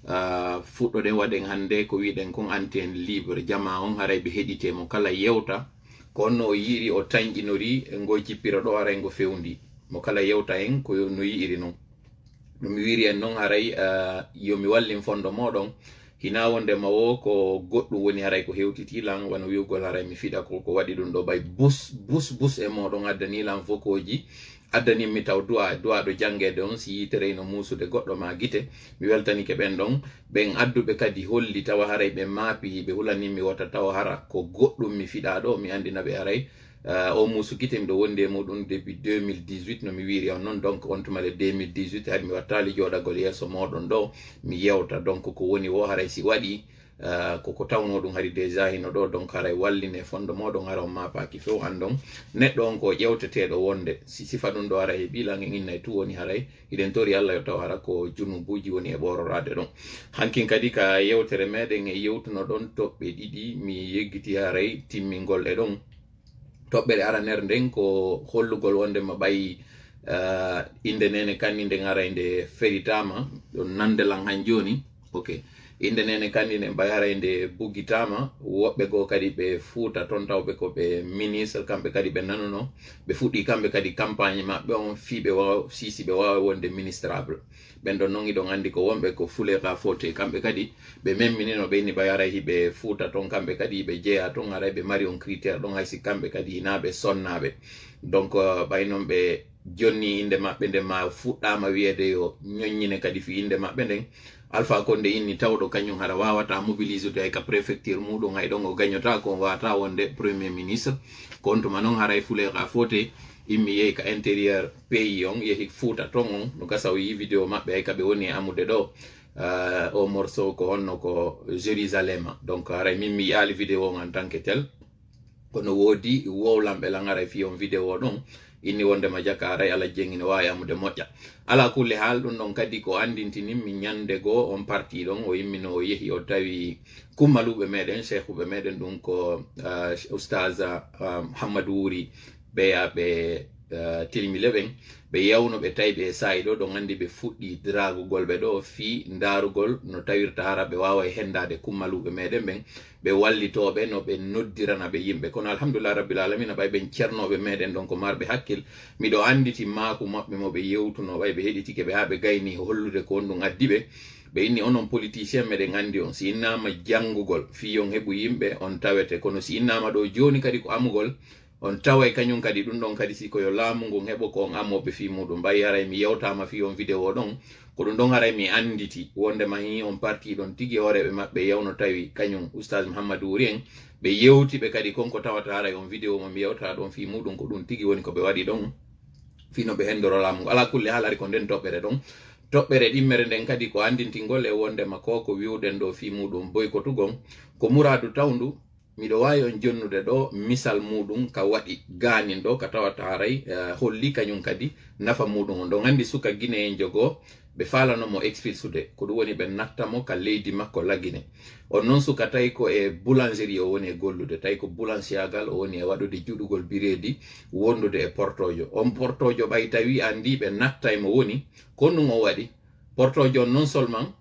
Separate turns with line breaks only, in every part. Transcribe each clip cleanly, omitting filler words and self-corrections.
fuɗɗoɗen waɗen hande ko wiɗen kon antenne libre jama on haray ɓe heɗitemo kala yewta ko onno o yiɗi o tañƴinori ngo jippira ɗo haray ngo fewndi mo kala yewta en ko no yi'iri noon ɗum mi wiri en noon haray yomi wallin fondo moɗon hina wondema wo ko goɗɗum woni haray ko hewtitilan wano wiwgol haray mi fiɗa ko waɗi ɗum ɗo bay bus e moɗon addanilan vokoji addanimmi taw duwaɗo jangede on si yitereyno musude goɗɗo ma guite mi weltanike ɓen ɗon ɓen adduɓe kadi holli tawa haray ɓe maapi ɓe hulanimmi wota tawa hara ko goɗɗum mi fiɗa ɗo mi andinaɓe haray o musu guite miɗo wondi e muɗum depuis 2018 no mi wiri on noon donc on tumale 2018 hadi mi wattali joɗagol yesso moɗon ɗo mi yewta donc ko woni wo haray si waɗi koko tawno ɗum hari déjà hino ɗo donc haray walline fondo moɗon hara on mapaki few andon neɗɗo on ko ƴewteteɗo wonde si sifa ɗum ɗo haray e ɓilangen innay tu woni haray iɗen tori Allah yo taw hara ko junubuji woni e ɓororade ɗon hankin kadi ka yewtere meɗen e yewtuno ɗon toɓɓe ɗiɗi mi yeggiti haray timmingol e ɗon toɓɓere araner nden ko hollugol wondema ɓayi inde nene kandi nden haray nde feritama ɗon nandelan han joni ok inde nene kandi nden ɓay haray nde buggitama woɓɓe goo kadi ɓe fuuta toon tawɓe ko ɓe ministre kamɓe kadi ɓe nanono ɓe fuɗɗi kamɓe kadi campagne maɓɓe on fiɓe sisi ɓe wawa wonde ministrable ɓen ɗon noon iɗon andi ko wonɓe ko fuleka fote kamɓe kadi ɓe memminino ɓeyni ɓay haray hiɓe fuuta toon kamɓe kadi ɓe jeeya toon haray ɓe mari on critére ɗon haysi kamɓe kadi hinaɓe sonnaɓe donc ɓay noon ɓe jonni inde maɓɓe nde ma fuɗɗama wiyede yo ñoññine kadi fi inde maɓɓe nden Alpha Condé inni tawɗo kañum hara wawata mobiliser hay ka préfecture muɗum hay ɗon o gagnota ko wata wonde premier ministre kon tuma noon haray fuleka fote immi yehi ka intérieur pays on yehi fuuta ton on no gasa o yi vidéo maɓɓe hay kaɓe woni e amude ɗo o morceau ko honno ko Jérusalem donc haray min mi yaali vidéo on en tant que tel kono woodi wowlamɓe lan haray fi on vidéo ɗon inni wondema jakka haray ala jengi ne wawi amude moƴƴa ala kulle haal ɗum ɗon kadi ko andintinin min ñande goo on parti ɗon o yimmino o yehi o tawi kummaluɓe meɗen cheikhuɓe meɗen ɗum ko oustaz Hammadou Wuri ɓeyaɓe tilmile ɓen ɓe yawno ɓe tawi ɓe sayi ɗo ɗon andi ɓe fuɗɗi dragugol ɓe ɗo fi darugol no tawirta hara ɓe wawa e hendade kummaluɓe meɗen ɓen ɓe wallitoɓe no ɓe noddirana ɓe yimɓe kono alhamdulillah rabbil alamina ɓay ɓen ceernoɓe meɗen ɗon ko marɓe hakkil miɗo anditi maku maɓɓe mo ɓe yewtuno ɓay ɓe heɗitike ɓe ha ɓe gayni hollude ko on ɗum addi ɓe inni onon politicien meɗen andi on si innama jangugol fi on heɓu yimɓe on tawete kono si innama ɗo joni kadi ko amugol on taway kañum kadi ɗum ɗon kadi siko yo laamu ngun heɓo ko on ammoɓe fi muɗum mbayi haray mi yewtama fi on vidéo ɗon ko ɗum ɗon haray mi anditi wondema hi on parti ɗon tigui horeɓe maɓɓe yewno tawi kañum oustaz Mouhamadou Wuri en ɓe yewtiɓe kadi konko tawata haray on vidéo mo mi yewta ɗon fi muɗum ko ɗum tigui woni ko ɓe waɗi ɗon fino ɓe hendoro laamu ngu ala kulle haalari ko nden toɓɓere ɗon toɓɓere ɗimmere nden kadi ko andintingol e wondema ko wiwɗen ɗo fi muɗum boykotugon ko muradu tawndu miɗo wawi on jonnude ɗo misal muɗum ka waɗi ganin ɗo ka tawata haray holli kañum kadi nafa muɗum on ɗon andi suka Guinée en jogo ɓe falanomo expulsude ko ɗum woni ɓe nattamo ka leydi makko lagine on noon suka tawi ko e boulangerie o woni e gollude tawi ko boulanciagal o woni e waɗude juɗugol biredi wondude e portojo on portojo ɓay tawi andi ɓe natta mo woni ko ɗum o waɗi portojo on non seulement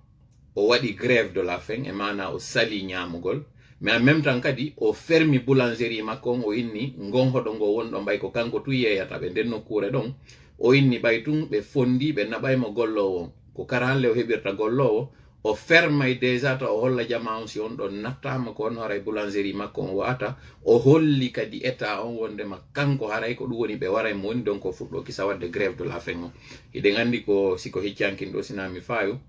o waɗi grève de la faim e mana o sali ñamugol mais en même temps kadi o fermi boulangerie makko on o inni gonhoɗo ngo wonɗo mbay ko kanko tu yeyata ɓe nden nokkure ɗon o inni ɓay tun ɓe fondi ɓe naɓaymo gollowo on ko kara hanle o heɓirta gollowo o fermay déjà ta o holla jama on si on ɗon nattama ko on haray boulangerie makko on wata o holli kadi état on wondema kanko haray ko ɗum woni ɓe waray mo woni donc o fuɗɗo kisa wadde grève de la faim on hiɗen andi ko siko hiccankin ɗo sinami fayo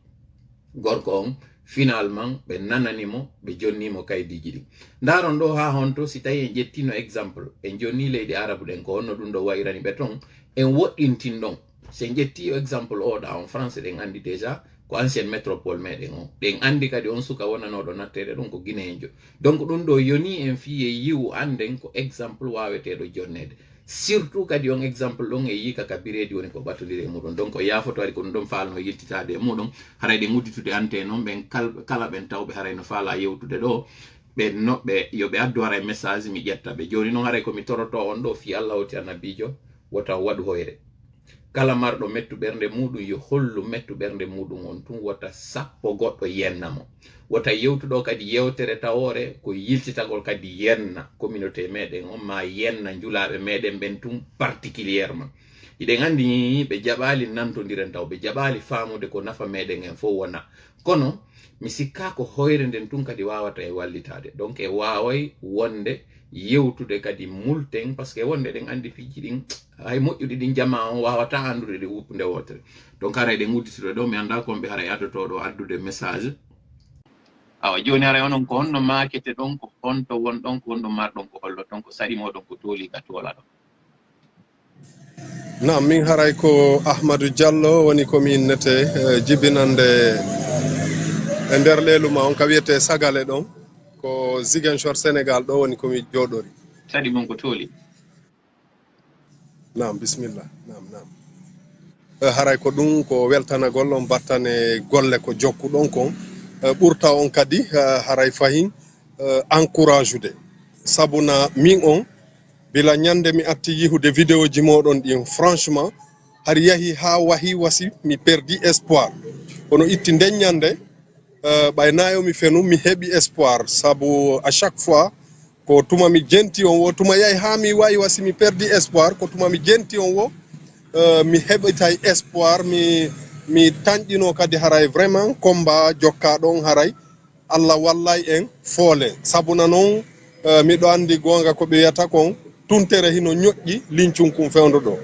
gorko on finalement ɓe nananimo ɓe jonnimo kaydiji ɗi ndaron ɗo ha honto si tawi en jettino exemple en jonni leydi arabu ɗen ko honno ɗum ɗo wayrani ɓe ton en woɗɗintin ɗon so en jetti exemple oɗa on français ɗen andi déjà ko ancienne métropole meɗen o ɗen andi kadi on suka wonanoɗo nattede ɗon ko guinéenjo donc ɗum ɗo yoni en fiye yiwu anden ko exemple waweteɗo jonnede surtout kadi on exemple ɗon e yika ka biredi woni ko ɓattodiri e muɗum donc o yafoto waɗi ko ɗum ɗon falno yettitade e muɗum haray ɗe gudditude ante noon ɓen kala ɓen tawɓe haray no faala yewtude ɗo ɓe noɓɓe yoɓe addu haray message mi ƴetta ɓe joni noon haray komi toroto on ɗo fi Allah hoti annabijo wota waɗu hoyre kala marɗo mettu ɓernde muɗum yo hollu mettu ɓernde muɗum on tun wota sappo goɗɗo yennamo wota yewtuɗo kadi yewtere tawore ko yiltitagol kadi yenna communauté meɗen on ma yenna julaɓe meɗen ɓen tun particulièrement iɗen andi ɓe jaɓali nantodiren taw ɓe jaɓali famude ko nafa meɗen en fof wona kono mi sikka ko hoyre nden tun kadi wawata e wallitade donc e waway wonde yewtude kadi multen parce que wonde ɗen andi fiji ɗin hay moƴƴuɗi ɗin jama on wawata andude ɗe wuppude wotere donc hara ɗen udditire ɗo mi anda komɓe hara yaddotoɗo addude message awa joni hara onon ko honno makete ɗon ko honto won ɗon ko honno marɗon ko hollo ɗon ko saɗimoɗon ko tooli ka tola ɗon
nam min haray ko Ahmadou Diallo woni komin nete jibinande e nder leluma on ka wiyete sagale ɗon ko Ziguinchor Sénégal ɗo woni komi joɗori
saɗi mon ko tooli
nam bisimilla nam haray ko ɗum ko weltanagol on battane golle ko jokkuɗon kon ɓurta on kadi haray fayin encourage ude sabuna min on bila ñande mi atti yihude vidéo ji moɗon ɗin franchement har yahi ha wahi wasi mi perdi espoir kono itti nden ñande ɓaynayo mi fenu mi heɓi espoir sabu à chaque fois ko tuma mi jenti on wo tuma yahi ha mi wayi wasi mi perdi espoir ko tuma mi jenti on wo mi heɓitay espoir mi tanƴino kadi haray vraiment combat jokkaɗon haray Allah wallay en foole sabuna noon miɗo andi gonga ko ɓe wiyata kon tuntere hino ñoƴƴi lincunkum fewndo ɗo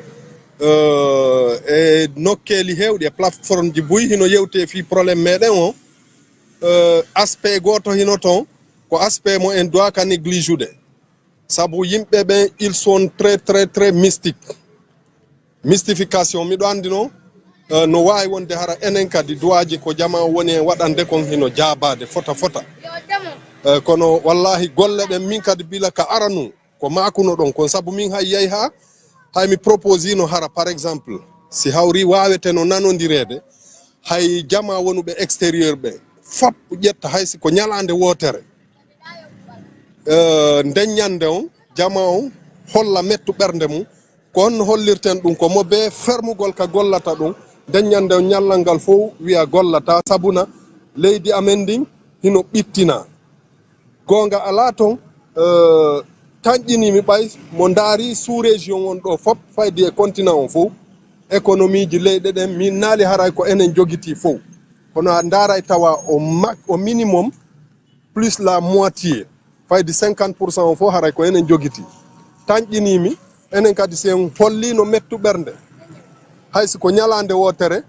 e nokkeli hewɗi e plateforme ji buy hino yewte fi probléme meɗen o aspect goto hino ton ko aspect mo en doit ka néglige ude sabu yimɓe ɓen ils sont très mystique mystification miɗo andi noon no wawi wonde hara enen kadi duwaji ko jama woni en waɗande kon hino jabade fota kono wallahi golle ɗen min kadi bila ka aranu ko makuno ɗon kon sabu min hay yahi ha hay mi propose no hara par exemple si hawri wawete no nanodirede hay jama wonuɓe extérieur ɓe fop ƴetta haysi ko ñalande wotere nden ñande on jama on holla mettu ɓernde mum ko honno hollirten ɗum ko mobe fermugol ka gollata ɗum nden ñande on ñallal ngal fof wiya gollata sabuna leydi amen ndin hino ɓittina gonga ala ton tanƴinimi ɓay mo daari sous région on ɗo fop faydi e continent on fof économie ji leyɗe ɗen min naali haray ko enen jogiti fof kono a daaray tawa au minimum plus la moitié faydi 50% on fof haray ko enen jogiti tanƴinimi enen kadi sen hollino mettu ɓernde haysi ko ñalande wotere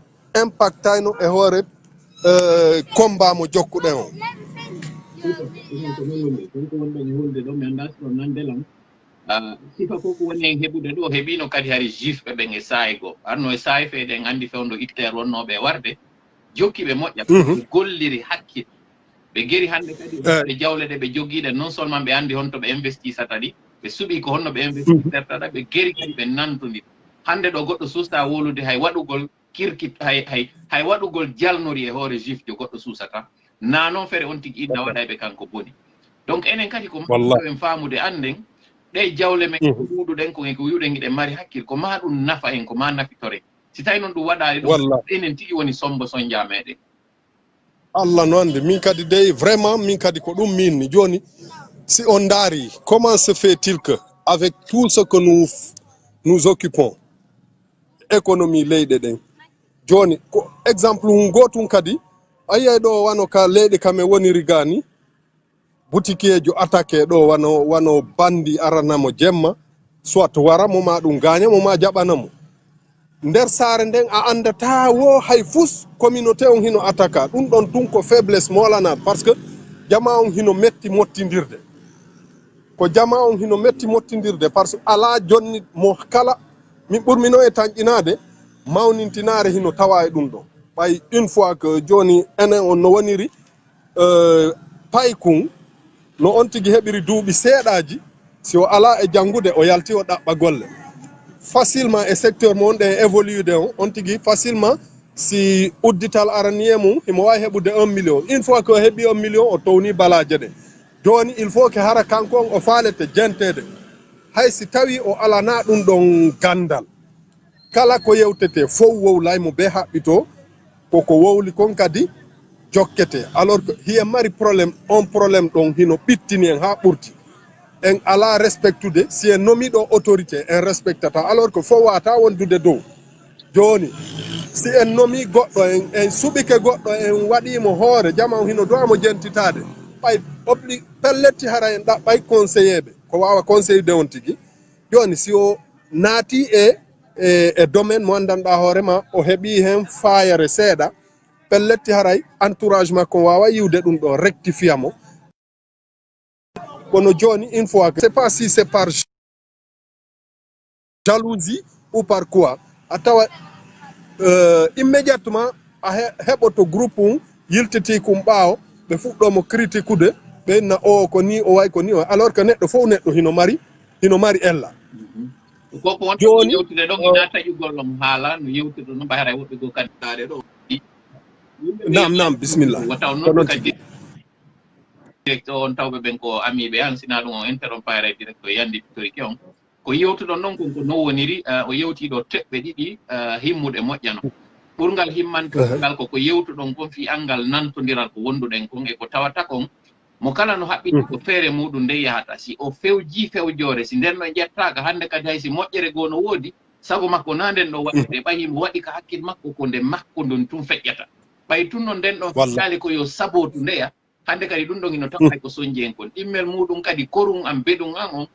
impactayno e hoore combat mo jokkuɗen o
sifa fof ko woni hen heɓude ɗo heɓino kadi hari jifɓe ɓen e saayi goo arno e saayi feeɗen andi fewndo itter wonnoɓe warde jokkiɓe moƴƴa ɓe golliri hakkille ɓe geri hande kadi ɓe jawle ɗe ɓe jogiiɗe non seulement ɓe andi honto ɓe investisata ɗi ɓe suuɓi ko honno ɓe investisirtaɗa ɓe geri kadi ɓe nantodi hande ɗo goɗɗo susta wolude hay waɗugol kirkit hay waɗugol jalnori e hoore jifjo goɗɗo susata na noon fere on tigi inna waɗa ɓe kanko boni donc enen kadi ko en faamude anden ɗe jawle men ko ɗuɗuɗen ko wiuɗen giɗen mari hakkille ko ma ɗum nafa en ko ma nafitore si tawi noon ɗum waɗali ɗum enen tigi woni sombo sonja meɗen
Allah no andi min kadi dey vraiment min kadi ko ɗum minni joni si on daari comment se fait-il que avec tout ce que nous occupons économie leyɗe ɗen joni ko exemple gotum kadi a yiyay ɗo wano ka leyɗe kame woniri gani boutique jo attaqué ɗo wano bandi aranamo jemma soit wara moma ɗum gaña moma jaɓanamo nder saare nden a andata wo hay fus communauté on hino attaque ɗum ɗon tun ko faiblesse molanat par ce que jama on hino metti mottidirde ko jama on hino metti mottidirde par ce que ala jonni mo kala min ɓurmino e tanƴinade mawnintinare hino tawa e ɗum ɗon ɓay une fois que joni enen on no woniri paykun no on tigi heɓiri duuɓi seeɗaji si o ala e janngude o yalti o ɗaɓɓa golle facilement e secteur mo wonɗe e évolude on tigi facilement si uddital araniye mum himo wawi heɓude 1 million une fois que o heeɓi 1 million o towni balaje ɗe joni il faut que hara kanko on o faalete jentede hay si tawi o alana ɗum ɗon kala ko yewtete fof wowlay mo be haɓɓito koko wowli kon kadi jokkete alors que hiye mari probléme on probléme ɗon hino ɓittini en ha ɓurti en ala respectude si en nomiɗo autorité en respectata alors que fof wata wondude dow joni si en nomi goɗɗo en suɓike goɗɗo en waɗimo hoore jama hino duwamo jentitade ɓay pelletti hara en ɗaɓɓay conseilléɓe ko wawa conseillde on tigui joni si o naati e domaine mo andanɗa hoorema o heeɓi hen fayare seeɗa pelletti haray entourage makko wawa yiwde ɗum ɗo rectifia mo kono joni une fois que c'est pas si c'est par jalousie ou par quoi a tawa immédiatement a heɓoto groupe um yiltiti kum ɓaawo ɓe fuɗɗomo critiqueude ɓenna o ko ni o way ko ni o alors que neɗɗo fof neɗɗo hino mari ella
koko wonto joni yewtude ɗon ina taƴugol ɗon haala no yewtude no mbahara woɓɓe go kadi ɗaare ɗo
nam bisimillah
wataw noon kadi directeur on tawɓe ɓen ko amiɓe an sina ɗum o interrompare directeur yandi historique on ko yewtuɗon noon konko no woniri o yewtiɗo teɓɓe ɗiɗi himmuɗe moƴƴano ɓurgal himmantogal koko yewtuɗon kon fi angal nantodiral ko wonduɗen kon e ko tawata kon mo kala no haɓɓiti ko feere muɗum nde yahata si o fewji fewjore si nden ɗo jettaka hande kadi hay si moƴƴere goo no woodi sago makko na nden ɗo waɗde ɓayimo waɗi ka hakkille makko ko nde makko ndon tun feƴƴata ɓay tun non nden ɗon feccali ko yo sabotu ndeya hande kadi ɗum ɗon ino tawa ko soñji en kon ɗimmel muɗum kadi korum an beɗum an on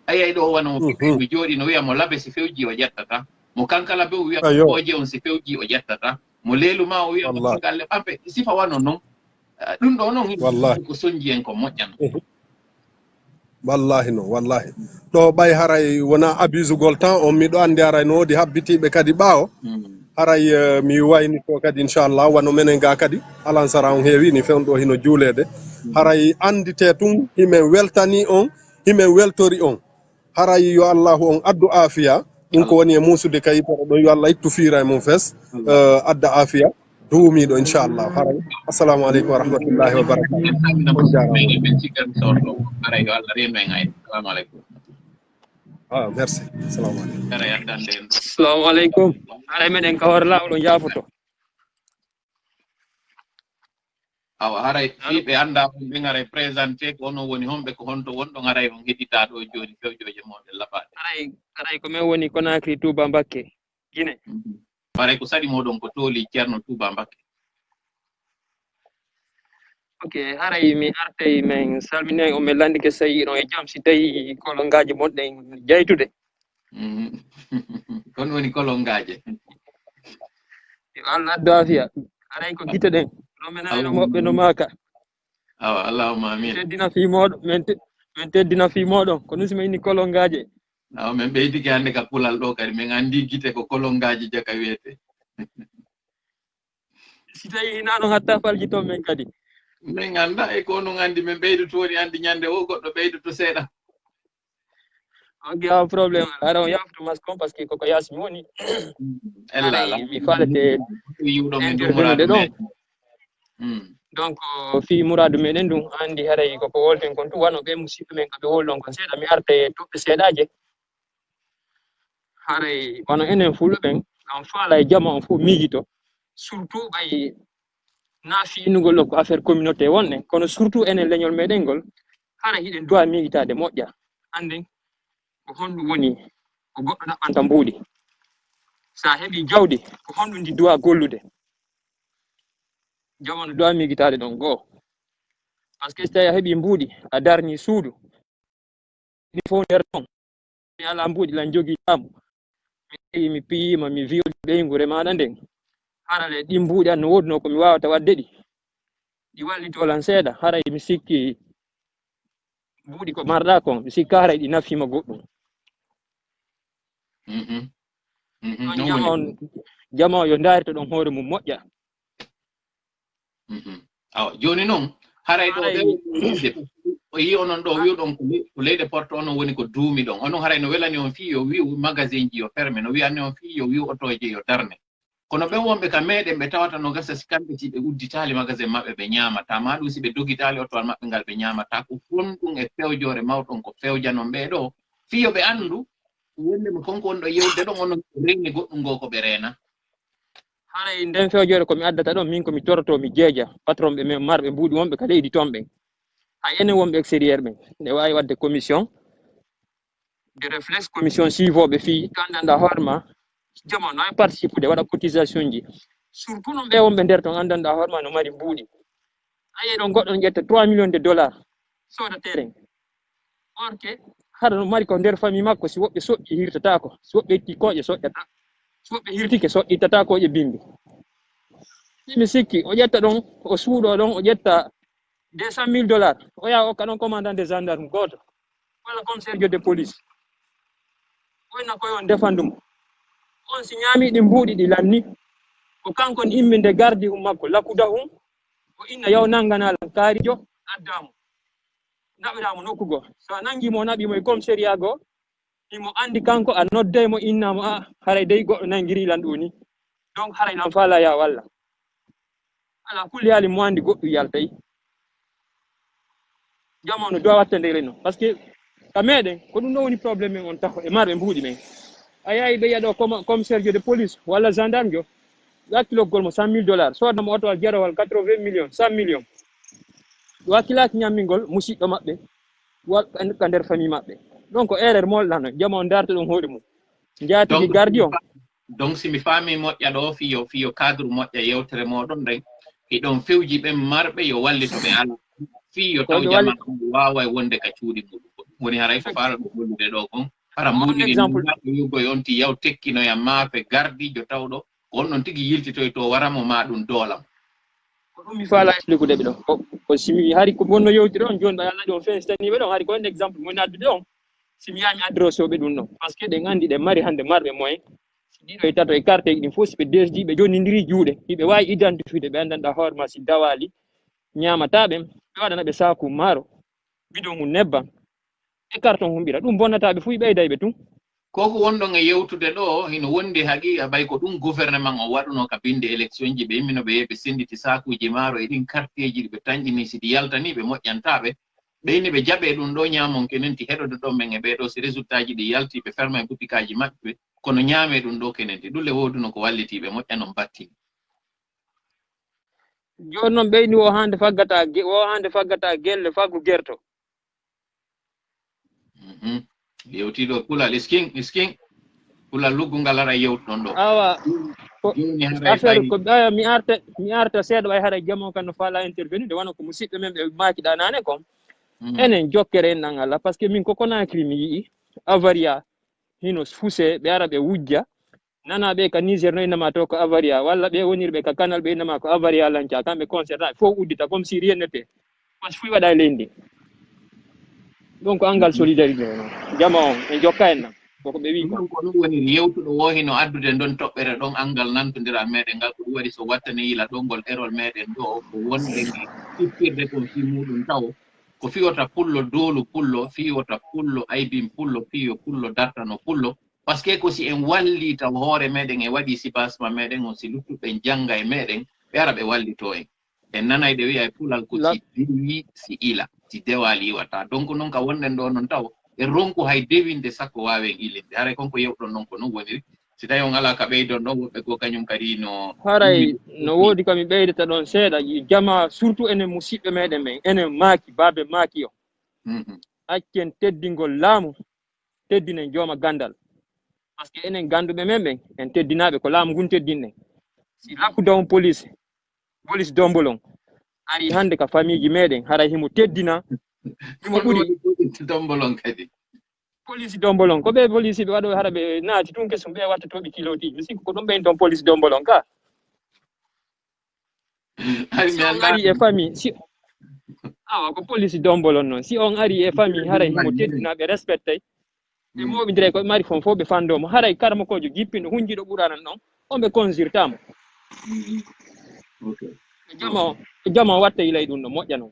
ayay ɗo wano mi jooɗi no wiya mo labe si fewji o ƴettata mo kankala be o wiya koje on si fewji o ƴettata mo leelu ma o wiya mo galle ɓampe sifa wano noon ɗum ɗo noon ko soñji en ko moƴƴano
wallahi no wallahi ɗo ɓay haray wona abusugol temps on miɗo andi haray no woodi habbitiɓe kadi ɓaawo haray mi wayni to kadi inchallah wano menen ga kadi alansara on heewi ni fewɗo hino juulede haray andite tun himen weltani on himen weltori on haray yo allahu on addu afiya ɗum ko woni e musude kayitoro ɗo yo allah ittu fiira e mum fes adda afiya duumiɗo inchallah haray assalamu aleykum wa rahmatullahi wa barakatuh on jarama
haray yo allah rendo en ay assalamu aleykum
merci assalamu aleykum
haray addande en
assalamu aleykum haray meɗen kawar lawol o jaafoto
awa haray fiɓe anda on ɓe garay présenté ko onon woni honɓe ko honto wonɗon haray on heɗita ɗo joni fewjoje moɗe laɓaɗe
haray ko min woni Conakry Touba Mbacké Guinée
haray ko saɗi moɗon ko tooli ceerno Touba Mbacké
ok haray mi artay min salmini on min landike sayiɗon e jaam si tawi kolongaji monɗen jaytude
kon woni kolongaje
yo allah addu afiya haray ko gite ɗen ɗo min nanino moɓɓe no maaka
awa allahumma amin
teddina fi moɗon min teddina fi moɗon ko ɗum simi inni kolongaje
awa min ɓeydiki hannde ka pulal ɗo kadi min anndi gite ko kolongaji jaka wiyete
si tawi hinano hatta falji toon min kadi
min annda e ko non anndi min ɓeydotori anndi ñannde o goɗɗo ɓeydoto seeɗa
ok awa probléme ara on yaftu maskon par ce que koko yasmi woni
ellala
mi falete
yiwɗo min
intervenude ɗon donc fi mouradu meɗen ɗum anndi haray koko wolten kon tu wano ɓe musidɓe men koɓe wolɗon kon seeɗa mi arta e toɓɓe seeɗaje haray wano enen fulɓen en faala e jama on fof miijito surtout ɓay na fiinugol ɗo ko affaire communauté wonɗen kono surtout enen leñol meɗen ngol hara hiɗen duwa miijitade moƴƴa annden ko honɗum woni ko goɗɗo ɗaɓɓanta mbuuɗi sa heɓi jawdi ko honɗum ndi duwa gollude jamanu duwa miijitade ɗon goo par ce que so tawi a heɓi mbuuɗi a darni suudu ɗi fof nder ɗon mi ala mbuuɗi lan jogii jaamu mi piyima mi wioli ɓeygure maɗa nden harale ɗi mbuuɗi an no woodi no komi wawata wadde ɗi wallitolan seeɗa haray mi sikki mbuuɗi ko marɗa kon mi sikka haray ɗi nafima goɗɗum jama on yo darita ɗon hoore mum moƴƴa
awa joni noon haray ɗo ɓe o yi onon ɗo wiwɗon ko leyɗe porte onon woni ko duumi ɗon onon haray no welani on fii yo wiw magasin ji yo ferme no wiyanni on fii yo wiw otoje yo darne kono ɓen wonɓe ka meɗen ɓe tawata no gasa si kamɓe si ɓe udditali magasin maɓɓe ɓe ñamata ma ɗum si ɓe dogitali otowal maɓɓe ngal ɓe ñamata ko fonɗum e fewjore mawɗon ko fewjanon ɓeɗo fiyo ɓe andu wonde mo konko on ɗo yewde ɗon on reni goɗɗum ngo ko ɓe rena
haray nden fewjore ko mi addata ɗon min ko mi toroto mi jeeja patron ɓe men marɓe mbuuɗi wonɓe ka leydi toon ɓen hay enen wonɓe extérieur ɓen nde wawi wadde commission de réflexe commission suivoɓe fii to anndanɗa hoorema jamanu hay participe de waɗa cotisation ji surtout noon ɓe wonɓe nder toon anndanɗa hoorema no mari mbuuɗi ayi ɗon goɗɗo ƴetta 3 millions de dollars soda terrain or que haɗa no mari ko nder famille makko si woɓɓe soƴƴi hirtatako si woɓɓe itti kooƴe soƴƴata si woɓɓe hirtike ittata kooƴe bimbi mi sikki o ƴetta ɗon o suuɗo ɗon o ƴetta 200,000 dollars o yaha okka ɗon commandant des gendarmes goto walla commissaire de police wonna koye on defandum on si ñaami ɗi mbuuɗi ɗi lanni ko kankon imminde gardi hum makko lakkuda hum o inna yaw nanganalan kaarijo addamo naɓiramo nokkugo so a nangimo o naɓimo e commissariat goo imo andi kanko a noddaymo innamo a haray dey goɗɗo nangiri lan ɗo ni donc haray lan faala ya walla ala kulli haali mo andi goɗɗo yaltay jamanu dowa wattandere no par ce que ka meɗen ko ɗum ɗo woni probléme men on taho e marɓe mbuuɗi men a yahi ɓe yiya ɗo commissaire de police walla gendarme jo hakkilogol mo 100,000 dollars sodnamo otowal jarawal 80 millions 100 millions ɗo hakkilaki ñammingol musidɗo maɓɓe ka nder famille maɓɓe donc ko erreur molɗano jamanu darta ɗum hoore mum jaatigi gardi on
donc si mi faami moƴƴa ɗo fiyo cadre moƴƴa yewtere moɗon nden hiɗon fewji ɓen marɓe yo wallito ɓe ala fiyo taw jama wawa wonde ka cuuɗi muɗum woni haray ko faala ɗo gollude ɗo kon hara mbuɗi ɗi yugo yonti yaw tekkinoya maafe gardijo tawɗo on ɗon tigi yiltitoy to waramo ma ɗum doolam
ko ɗum mi faala explique ɓe ɗon ko simi hari ko bonno yewtiri on joni ɓe allah ɗon festaniɓe ɗon hari ko on exemple moni addude on simi yami adressé ɓe ɗum ɗon par ce que ɗen andi ɗe mari hande marɓe moyen ɗiɗo e tato e carte ɗin fof si ɓe desdi ɓe jonidiri juuɗe hiɓe wawi identifié ɓe andanɗa hoorema si dawali ñamataɓe ɓe waɗana ɓe saku maaro bidon mum nebbam e carton humbira ɗum bonnataɓe fu ɓeyday tun
koko wonɗon e yewtude ɗo hino wondi haqiqa bay ko ɗum gouvernement o waɗuno ka binde élection ji ɓe immino ɓe yeɓe senditi sakuji maaro e ɗin quartier ji ɗi ɓe tañƴini siɗi yaltani ɓe moƴƴantaɓe ɓeyni ɓe jaɓe ɗum ɗo ñamon kenenti heɗode ɗon men e ɓeɗo si résultat ji ɗi yalti ɓe ferma e boutique aji maɓɓe kono ñaame ɗum ɗo kenenti ɗulle woduno ko wallitiɓe moƴƴa non battini
joni noon ɓeyni o hande faggata gelle faggu gerto
yewtiɗo kulal iskin kulal luggungal ara yewtuɗon ɗo
awa affaire ko ɓaya mi arta seeɗa way haɗa jamon kan no faala intervenu de wona ko musidɓe men ɓe makiɗa nane kom enen jokkere en ɗan Allah par ce que min ko Conakry mi yii avaria hino fuse ɓe ara ɓe wujja nana ɓe ka Niger no innama to ko avaria walla ɓe wonirɓe ka canal ɓe innama ko avaria lanca kamɓe concert fof uddita comme si rien n'était parce que fuy waɗa leydi donc angal solidarité noon jama on en jokka en ɗam koko ɓe wi
ko ɗum woni yewtuɗo wohino addude ɗon toɓɓere ɗon angal nantodira meɗen ngal ko ɗum waɗi so wattane yila ɗongol erol meɗen ɗo ko wonde siffirde kon fi muɗum taw ko fiyota pullo doolu pullo fiyota pullo aybin pullo fiyo pullo dartano pullo par ce que ko si en walli taw hoore meɗen e waɗi sibasma meɗen on si luttuɓe jangga e meɗen ɓe ara ɓe wallito en nanayde wiya e pulal ko si dewi si ila si dewali iwata donc noon ka wonɗen ɗo noon taw e ronku hay dewinde sakko wawen ilinde haray konko yewɗon noon ko non woniri si tawi on ala ka ɓeydon ɗon woɓɓe ko kañum kadi no
haray no woodi komi ɓeydata ɗon seeɗa jama surtout enen musidɓe meɗen ɓen enen maaki baabe maaki o accen teddingol laamu teddinen jooma gandal par ce que enen ganduɓe men ɓen en teddinaɓe ko laamu ngun teddinɗen si lakkudawon police dombolon ari hande ka famille ji meɗen haray himo teddina himo ɓuuri
dombolon kadi
police dombolon ko ɓe police ɓe waɗo hara ɓe naati tun kesum ɓe watta toɓi kilotiji mi sikki ko ɗum ɓen toon police dombolon ka si on ari e famille si awa ko police dombolon noon si on ari e famille haray himo teddina ɓe respectay ɓe moɓidire koɓe mari fon fof ɓe fandomo haray karmakojo jippinɗo hunjiɗo ɓuranan ɗon on ɓe consultamo jama watta ilay ɗum ɗo moƴƴa noon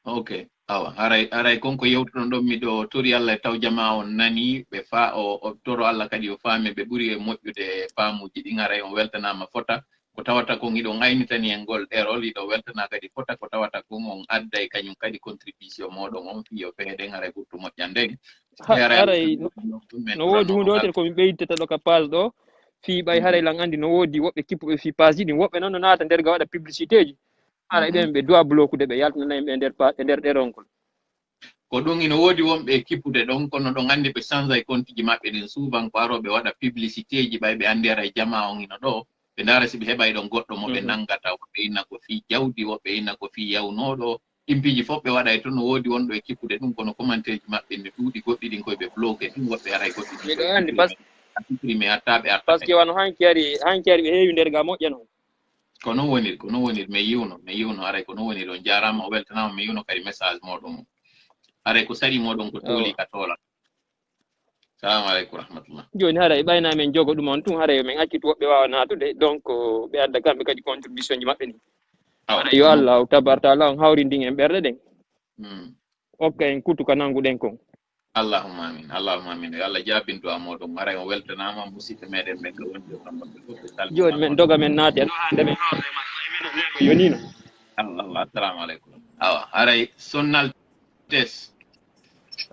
ok awa haray konko yewtuɗon ɗon miɗo tori Allah taw jama on nani ɓe o toro Allah kadi o faami ɓe ɓuri e moƴƴude faamuji ɗin haray on weltanama fota ko tawata kon iɗon aynitani en gol ɗerol iɗo weltana kadi fota ko tawata kon on adday kañum kadi contribution moɗon on fiyo feeɗen haray ɓurtu moƴƴan nden
haray no woodi hunde wotere komi ɓeyditata ɗo ka page ɗo fii ɓay haray lan andi no woodi woɓɓe kippuɓe fii page ɗi woɓɓe noon no naata nder ga waɗa publicité ji haray ɓen ɓe doit bloqude ɓe yaltanana yimɓe e nder ɗeronkol
ko ɗum ina woodi wonɓe kippude ɗon kono ɗon andi ɓe change e compte ji maɓɓe ɗin souvent ko aroɓe waɗa publicité ji ɓay ɓe andi ara jama on ina ɗo ɓe ndaara si ɓe heɓay ɗon goɗɗo mo ɓe nangata woɓɓe inna ko fii jawdi woɓɓe inna ko fii yawnoɗo impiji fof ɓe waɗa e toon no woodi wonɗo e kippude ɗum kono commentaire ji maɓɓe ne ɗuuɗi goɗɗi ɗin koye ɓe bloqué ɗum woɓɓe ara e goɗɗi
miɗo andi
supprimé hattaɓe arta
par ce que wano hanki ari ɓe heewi nder ga moƴƴano
ko non woniri mi yiwno aray ko non woniri on jarama o weltanama mi yiwno kadi message moɗon aray ko sari moɗon ko tooli ka toola salamu aleykum rahmatullah
joni haray ɓayna men jogo ɗum on tun haray min accitu woɓɓe wawa natude donc ɓe adda kamɓe kadi contribution ji maɓɓe ni haray yo allah tabartala on hawri ndin en ɓerɗe ɗen hokka en kutu ka nanguɗen kon
allahumma amin yo allah jabintu amoɗon aray o weltanama musidɓe meɗen ɓen ko woni ɗo kamɓe fof
joni men doga men naati aɗo hande men horde yonino
allah assalamu aleykum awa aray sonnal tes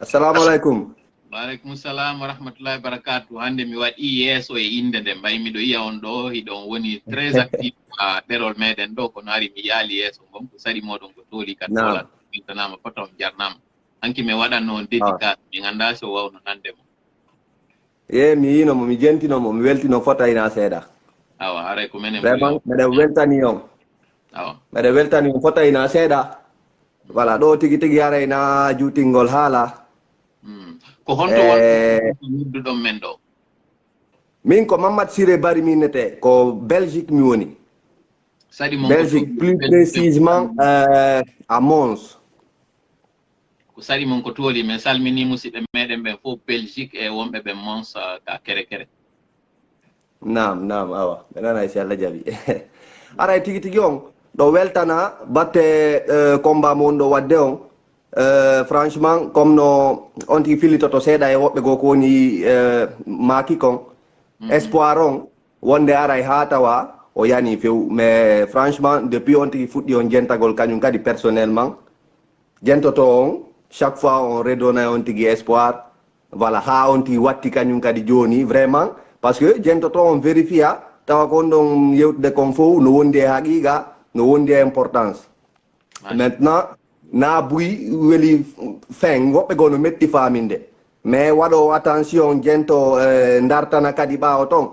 assalamu aleykum
waaleykum salam wa rahmatullahi wa barakatuh hande mi waɗi yeeso e inde nde mbay miɗo yiya on ɗo hiɗon woni très actif ha ɗerol meɗen ɗo kono ari mi yaali yeeso gon ko sari moɗon ko tooli ka tola weltanama fota on jarnama hanki mi waɗanno dédicace mi ganda so wawno nande mo
mi yinomo mi jentinomo mi weltino fota ina seeɗa
awa haray ko menen
vraiment mbeɗen weltani on
awa
mbeɗen weltani on fota ina seeɗa voilà ɗo tigi tigi haray na juutingol haala
ko honto wonɗuɗon men ɗo
min ko Mamadou Siré Bari minnete ko Belgique mi woni
sadi mon
Belgique plus précisément à Mons
ko sadi mon ko tooli min salmini musidɓe meɗen ɓen fof Belgique e wonɓe ɓen Mons ka kere kere
nam awa ɓe nana si Allah jaɓi aray tigi tigi on ɗo weltana batte combat mo ɗo wadde on franchement comme no on tigi fillitoto seeɗa e woɓɓe goo ko woni maaki kon espoir on wonde aray ha tawa o yani few mais franchement depuis on tigi fuɗɗi on jentagol kañum kadi personnellement jentoto on chaque fois on redona on tigi espoir voilà ha on tigi watti kañum kadi joni vraiment par ce que jentoto on vérifia tawa kon ɗon yewtude kon fof no wondi e haqiqa no wondi e importance maintenant na buy weli fin woɓɓe goo no metti faminde mais waɗo attention jento dartana kadi ɓaawo toon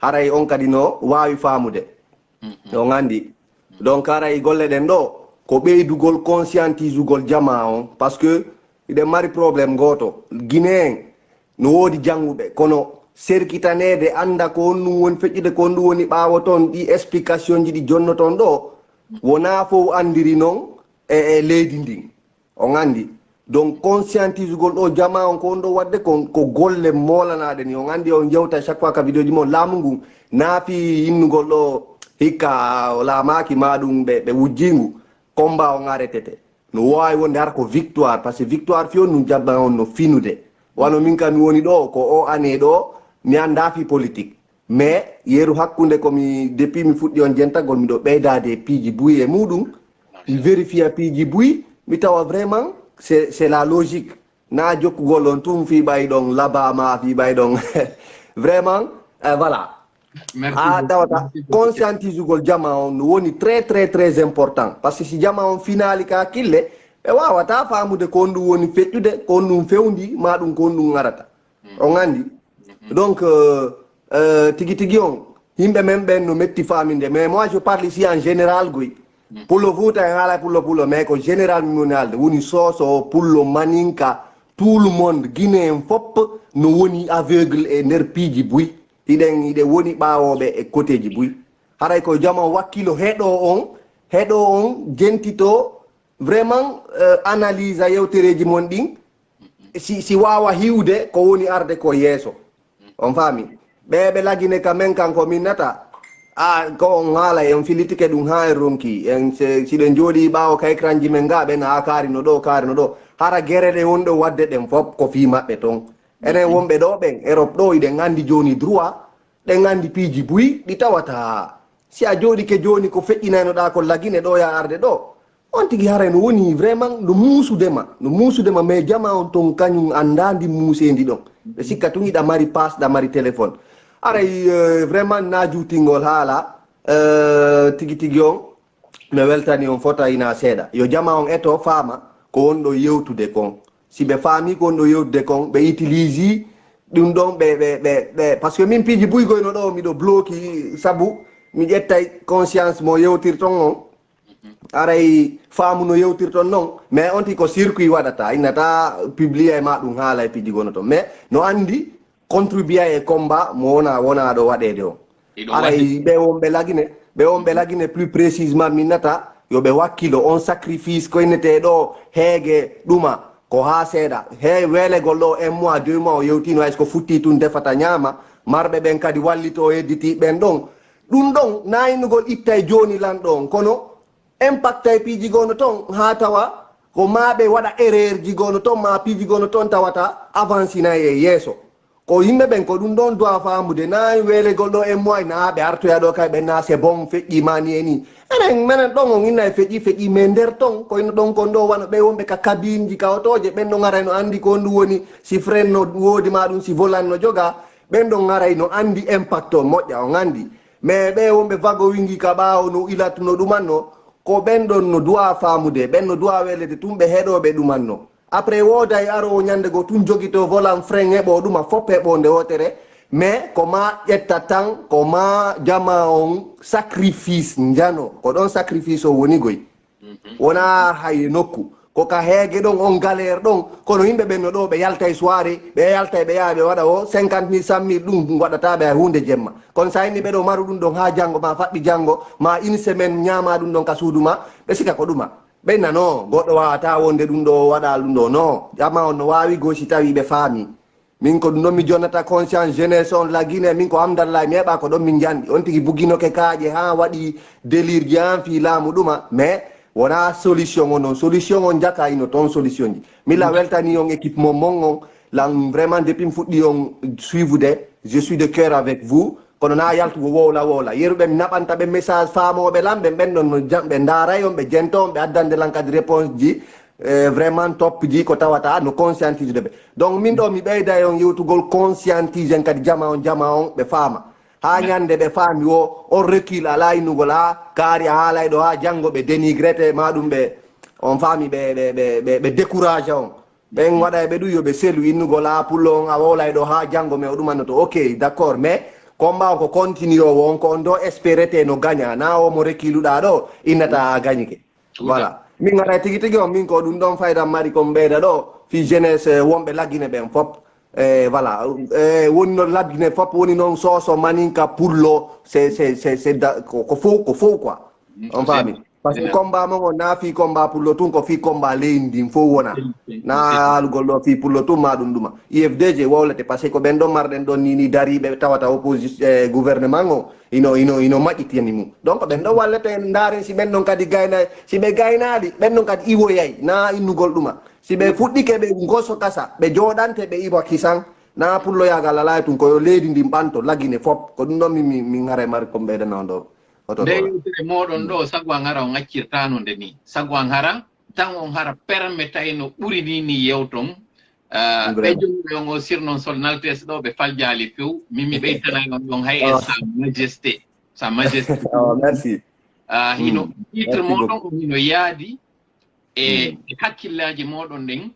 haray on kadi no wawi famude on andi donc haray golle ɗen ɗo ko ɓeydugol conscientise ugol jama on par ce que iɗen mari probléme goto guinéen no woodi jannguɓe kono serkitanede anda ko on ɗum woni feƴƴude ko on ɗum woni ɓaawo toon ɗi explication ji ɗi jonno toon ɗo wona fof andiri noon e leydi ndin on andi donc conscientise ugol ɗo jama on ko on ɗo wadde ko golle molanaɗe ni on andi on jewta chaque fois ka vidéo ji mon laamu ngu naafi yinnugol ɗo hikka o laamaki ma ɗum ɓe wujjingu combat on arrêtete no wawi wonde har ko victoire par ce que victoire fiyon ɗum jabba on no finude wano min kam mi woni ɗo ko o année ɗo mi andafi politique mais yeru hakkunde komi depuis mi fuɗɗi on jentagol miɗo ɓeydade piiji buy e muɗum mi vérifia piiji buy mi tawa vraiment c'est la logique na jokkugol on tum fi ɓay ɗon labama fi ɓay ɗon vraiment voilà ha tawata conscientise ugol jama on no woni très important par ce que si jama on finali ka hakkille ɓe wawata famude ko on ɗum woni feƴƴude ko on ɗum fewndi ma ɗum ko on ɗum arata on andi donc tigi tigi on yimɓe men ɓen no metti faminde mais moi je parle ici en général goy pullo Fouta en haala pullo mais ko général mi woni haalde woni soso pullo maninka tout le monde guinéen fopp no woni aveugle e nder piiji buy iɗe woni ɓawoɓe e côté ji buy haray ko jama wakkilo heɗo on jentito vraiment analyse a yewtereji mon ɗin si wawa hiwde ko woni arde ko yeeso on faami ɓe lagine ka men kanko min nata ko on haala en filitike ɗum ha en ronki en siɗen jooɗi ɓaawo ka écran ji men ga ɓen ha karino ɗo hara guereɗe wonɗo wadde ɗen fof ko fi maɓɓe toon enen wonɓe ɗo ɓen Europe ɗo iɗen andi joni droit ɗen andi piiji buy ɗi tawata si a jooɗike joni ko feƴƴinaynoɗa ko lagine ɗo ya arde ɗo on tigi hara no woni vraiment no musudema mais jama on ton kañum andandi musendi ɗon ɓe sikka tun yiɗa mari passe ɗa mari téléphone aray vraiment najutingol haala tigi on mi weltani on fota ina seeɗa yo jama on eto faama ko wonɗo yewtude kon si ɓe faami ko wonɗo yewtude kon ɓe utilise ɗum ɗon ɓe par ce que min piiji buygoyno ɗo miɗo bloqué sabu mi ƴettay conscience mo yewtirton on aray faamu no yewtirton non mais on ti ko circuit waɗata innata publier ma ɗum haala e piiji gono ton mais no andi contribua e combat mo wona ɗo waɗede o aray ɓe wonɓe lagine plus précisement min nata yoɓe wakkilo on sacrifice koyneteɗo heege ɗuma ko ha seeɗa he weelegol ɗo 1 mois 2 mois o yewtino hayso ko futti tun defata ñaama marɓe ɓen kadi wallito hedditi ɓen ɗon ɗum ɗon naynugol itta e joni lanɗon kono impact e piiji gono ton ha tawa ko maɓe waɗa erreur ji gono ton ma piiji gono ton tawata avancinayi e yeeso ko yimɓe ɓen ko ɗum ɗon dowa famude nayi weelegol ɗo 1 mois na ɓe artoya ɗo kay ɓe na c'est bon feƴƴimani e ni enen menen ɗon on inna e feƴƴi mais nder ton koyno ɗon kon ɗo wano ɓe wonɓe ka kabinji kawotoje ɓen ɗon aray no andi ko ɗum woni si freine no woodi ma ɗum si volan no joga ɓen ɗon aray no andi impact o moƴƴa on andi mais ɓe wonɓe vago wingi ka ɓaawo no ilatuno ɗumanno ko ɓen ɗon no duwa famude ɓen no duwa welede tun ɓe heɗoɓe ɗumanno après wooda e aro ñande go tun jogito volan frein heɓo ɗuma fof heɓo nde wotere mais ko ma ƴetta tan ko ma jama on sacrifice jano ko ɗon sacrifice o woni goy wona hay nokku koka heege ɗon on galére ɗon kono yimɓe ɓen no ɗo ɓe yalta e soirée ɓe yalta ɓe yaha ɓe waɗa o 50 000 100 000 ɗum waɗataɓe hay hunde jemma kono sa inni ɓeɗo maru ɗum ɗon ha janggo ma faɓɓi janggo ma une semaine ñama ɗum ɗon ka suudu ma ɓe sika ko ɗuma ɓenna no goɗɗo wawata wonde ɗum ɗo waɗa ɗum ɗo no jama on no wawi gosi tawi ɓe faami min ko ɗum ɗon mi jonnata conscience jeunesse on laguine min ko hamdallah mi heɓa ko ɗon min janɗi on tigui bugginoke kaaƴe ha waɗi délire ji han fi laamu ɗuma mais wona solution o noon solution on jaka ino toon solution ji mila weltani on équipe mo mon on lan vraiment depuis mi fuɗɗi on suivre je suis de cœur avec vous kono na yaltugo wowla yeruɓe mi naɓanta ɓe message famoɓe lan ɓe ɓen ɗon no ɓe daaray on ɓe jento on ɓe addande lan kadi réponse ji vraiment top ji ko tawata no conscientise ɓe donc min ɗo mi ɓeyda on yewtugol conscientise en kadi jama on ɓe faama ha ñande ɓe faami o on recule ala innugol ha kaari a haalay ɗo ha janggo ɓe dénigrete ma ɗum ɓe on faami ɓe décourage on ɓen waɗa ɓe ɗum yoɓe selu innugol ha pullo on a wolay ɗo ha janggo mais o ɗumannoto ok d' accord mais combat o ko continue o won ko on ɗo espérete no gagna na o mo rekiluɗa ɗo innata a gagnike voilà min gaɗa tigui on min ko ɗum ɗon fayda mari kon ɓeyda ɗo fi jeunesse wonɓe laggine ɓen fop voilà woni noon laggine fop woni noon soso maninka pullo c'est ko fof quoi on faami par ce que combat mo na fi combat pullo tun ko fi combat leydi ndin fof wona na haalugol ɗo fi pullo tun ma ɗum ɗuma IFDG wowlete par ce que ko ɓen ɗon marɗen ɗon ni dariɓe tawata opposition gouvernement o ino maƴƴitini mum donc ɓen ɗon wallete ndaren si ɓen ɗon kadi gayna si ɓe gaynaɗi ɓen ɗon kadi iwoyay na innugol ɗuma si ɓe fuɗɗike ɓe goso kasa ɓe joɗante ɓe iwa kisan na pulloyagal alay tun koyo leydi ndin ɓanto laggine fop ko ɗum ɗon min hare mari ko ɓeydana on ɗo
nde yewtere moɗon ɗo sago an hara o ŋaccirtano nde ni sago an hara tan on hara permetay no ɓuri ni yewton ɓe jomɓe on o sirnon sol naltes ɗo ɓe faljali few mimi ɓeytanay on ɗon hay e sa majesté
merci
hino titre moɗon o hino yaadi e hakkillaji moɗon ɗen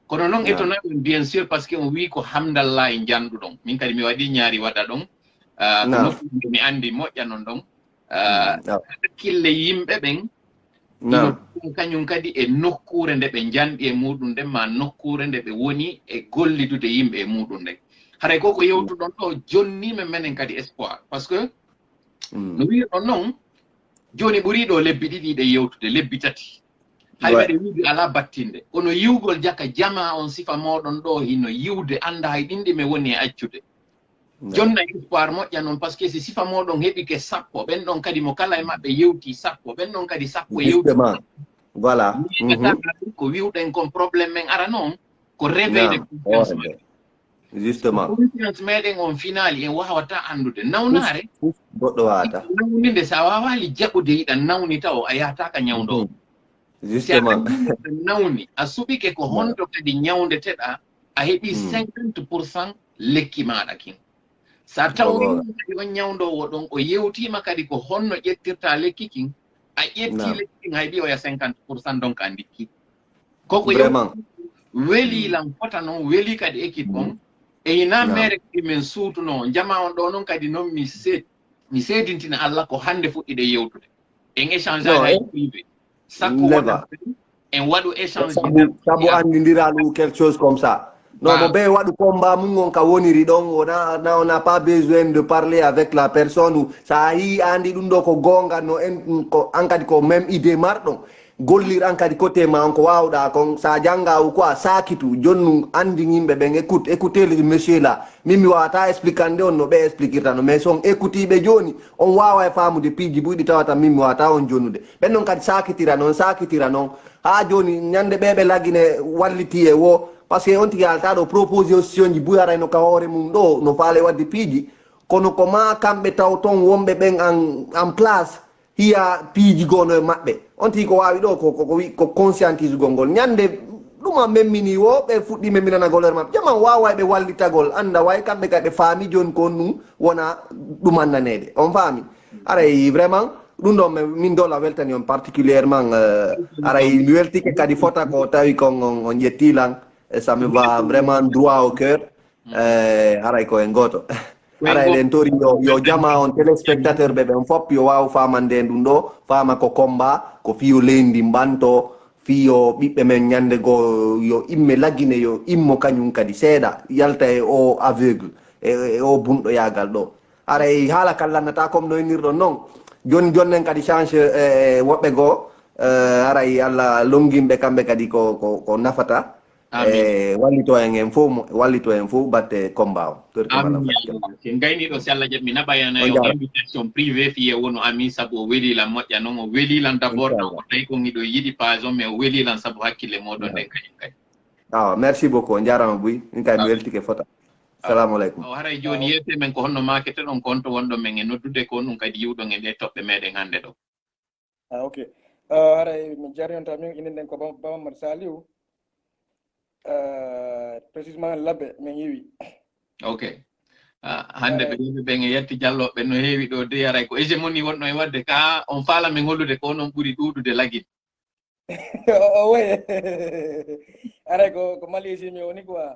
kono noon etonoy on bien sûr par ce que on wi ko hamdallah e janɗuɗon min kadi mi waɗi ñaari waɗa ɗon ko nokkude mi andi moƴƴa non ɗon hakkille yimɓe ɓen kañum kadi e nokkure nde ɓe janɗi e muɗum nden ma nokkure nde ɓe woni e gollidude yimɓe e muɗum nden haray koko yewtuɗon ɗo jonnime menen kadi espoir par ce que no wiɗon noon joni ɓuriɗo lebbi ɗiɗi ɗe yewtude lebbi tati hay waɗe wiide ala battinde kono yiwgol jaka jama on sifa moɗon ɗo hino yiwde anda hay ɗinɗi me woni e accude jonna espoir moƴƴa noon par ce que si sifa moɗon heɓike sappo ɓen ɗon kadi mo kala e maɓɓe yewti sappo ɓen ɗon kadi sappo yewti
voilà
ko wiwɗen kon probléme men ara noon ko réveil de confiance meɗen
justement
confiance meɗen on finali en wawata andude nawnare
goɗɗo wawata
nawnide sa wawali jaɓude yiɗa nawni taw a yahataka ñawɗo
justement
nawni a suɓike ko honto kadi ñawdeteɗa a heɓi 50% lekki maɗa kin sa tawni kadi on ñawdowo ɗon o yewtima kadi ko honno ƴettirta lekki kin a ƴetti lekki kin hayɓi oya 50% donc a ndikki koko welilan fota noon weli kadi équipe on e hina mere kadi min suutuno jama on ɗo noon kadi noon mi seedintina Allah ko hande fuɗɗiɗe yewtude en échange hay privé sakko wona en waɗu échange
sabu andindira ɗum quelque chose comme ça non mo ɓe waɗu combat mum on ka woniri ɗon on n'a pas besoin de parler avec la personne sa yi andi ɗum ɗo ko gonga no en ko an kadi ko même idée marɗon gollir an kadi côté ma on ko wawɗa kon sa janga ko a sakitu jonnu andi yimɓe ɓen écoutez le monsieur là min mi wawata explicande on no ɓe expliquirta no mais son écoutiɓe joni on wawa e famude piiji ɓuyɗi tawata min mi wawata on jonnude ɓen noon kadi sakitira noon ha joni ñande ɓeɓe laggine walliti e wo par ce que on tigi alta ɗo proposition ji buyarayno ka hoore mum ɗo no faale wadde piiji kono ko ma kamɓe taw ton wonɓe ɓen en place hiya piiji gono e maɓɓe on tigi ko wawi ɗo ko conscientise gol ngol ñande ɗuma memmini wo ɓe fuɗɗi memminanagol heure maɓɓe jaman wawa ɓe wallitagol anda way kamɓe kadi ɓe faami joni kon ɗum wona ɗum annanede on faami aray vraiment ɗum ɗo min dola weltani on particulièrement aray mi weltike kadi fota ko tawi kon on ƴettilan ça me va vraiment droit au cœur aray ko en goto ara eɗen tori yo jama on téléspectateur ɓe ɓen fop yo waw famande ɗum ɗo fama ko combat ko fiyo leydi mbanto fiyo ɓiɓɓe men ñande go yo imme laggine yo immo kañum kadi seeɗa yalta e o aveugle e o bunɗo yagal ɗo aray haala kal lannata comme no innirɗon noon jonnen kadi change woɓɓe goo aray Allah longimɓe kamɓe kadi ko nafata wallito en fof batte combat o
en gayniɗo si Allah jaɓi mi naɓayana yo invitation privé fiye wono ami sabu o welilan moƴƴa noon o welilan d' abord taw ko tawi kon iɗo yiɗi page on mais o welilan sabu hakkille moɗon nden kañum kadi
merci beaucoup jarama Bouy min kay mi weltike fota assalamu aleykum
o haray joni yewte men ko honno makete ɗon ko honto wonɗo men e noddude ko ɗum kadi yiwɗon e ɗe toɓɓe meɗen hannde ɗo
ok haray mi jarnionta min inen ɗen ko Bamamad Saliou précisément labbe min yiwi
ok hande ɓe yimɓe ɓen e yetti jalloɓe no heewi ɗo de aray ko hégémonie wonno e wadde ka on faala min hollude ko onon ɓuuri ɗuɗude lagin
o way aray ko Malaisie mi woni quoi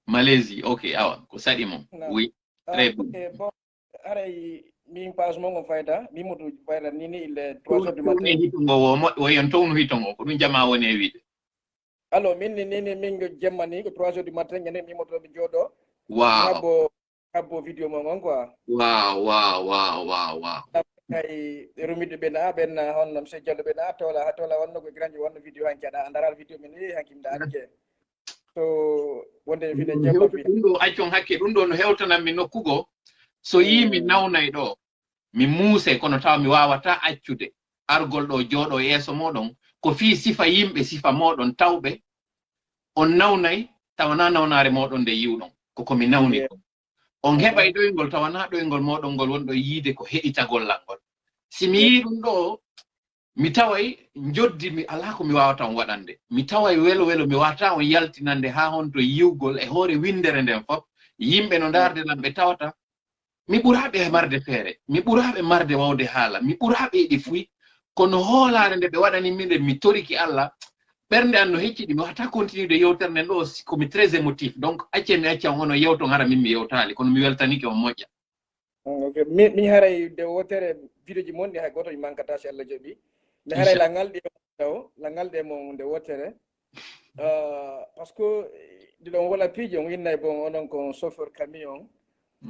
Malaisie ok awa ko saɗi mon oui très bien
bon aray min page mon on fayda mi moto fayda nini il 3 heures du matin
hitongo wo moƴƴo woyon townu hitongo ko ɗum jama woni e wiide
alors min min jemmani ko 3 heures du matin ñande mi moto mi jooɗo
wow
habbo vidéo mon on quoi
wow
ay rumide ɓen honno monsieur Diallo ɓen ha tola wonno ko grandi wonno vidéo hanki aɗa daral vidéo men hanki mda arke so wonde fine jemma fi
ɗum ɗo accon hakke ɗum ɗo no hewtananmi nokkugo so yimi nawnay ɗo mi muuse kono taw mi wawata accude argol ɗo jooɗo yeeso moɗon ko fi sifa yimɓe sifa moɗon tawɓe on nawnay tawana nawnare moɗon nde yiwɗon komi nawni ɗo on heɓay ɗoygol tawana ɗoygol moɗon ngol wonɗo yiide ko heɗitagollal ngol si mi yii ɗum ɗo mi taway joddi mi ala ko mi wawata on waɗande mi taway welo mi wawata on yaltinande ha honto yiwgol e hoore windere nden fof yimɓe no darde lan ɓe tawata mi ɓuraɓe marde feere mi ɓuraɓe marde wawde haala mi ɓuraɓe ɗi fuy kono hoolare nde ɓe waɗani min nde mi toriki Allah ɓernde an no hecciɗi mi wawata continude yewtere nden ɗo komi très émotif donc acce mi acca hono yewton hara min mi yewtali kono mi weltanike on moƴƴa
ok min haray de wotere vidéo ji mon ɗi hay goto mi mankata si Allah jaɓi mi haray la ngalɗe mo nde wotere par ce que ɗiɗon wola piiji on winnay bon onon ko chauffeur camion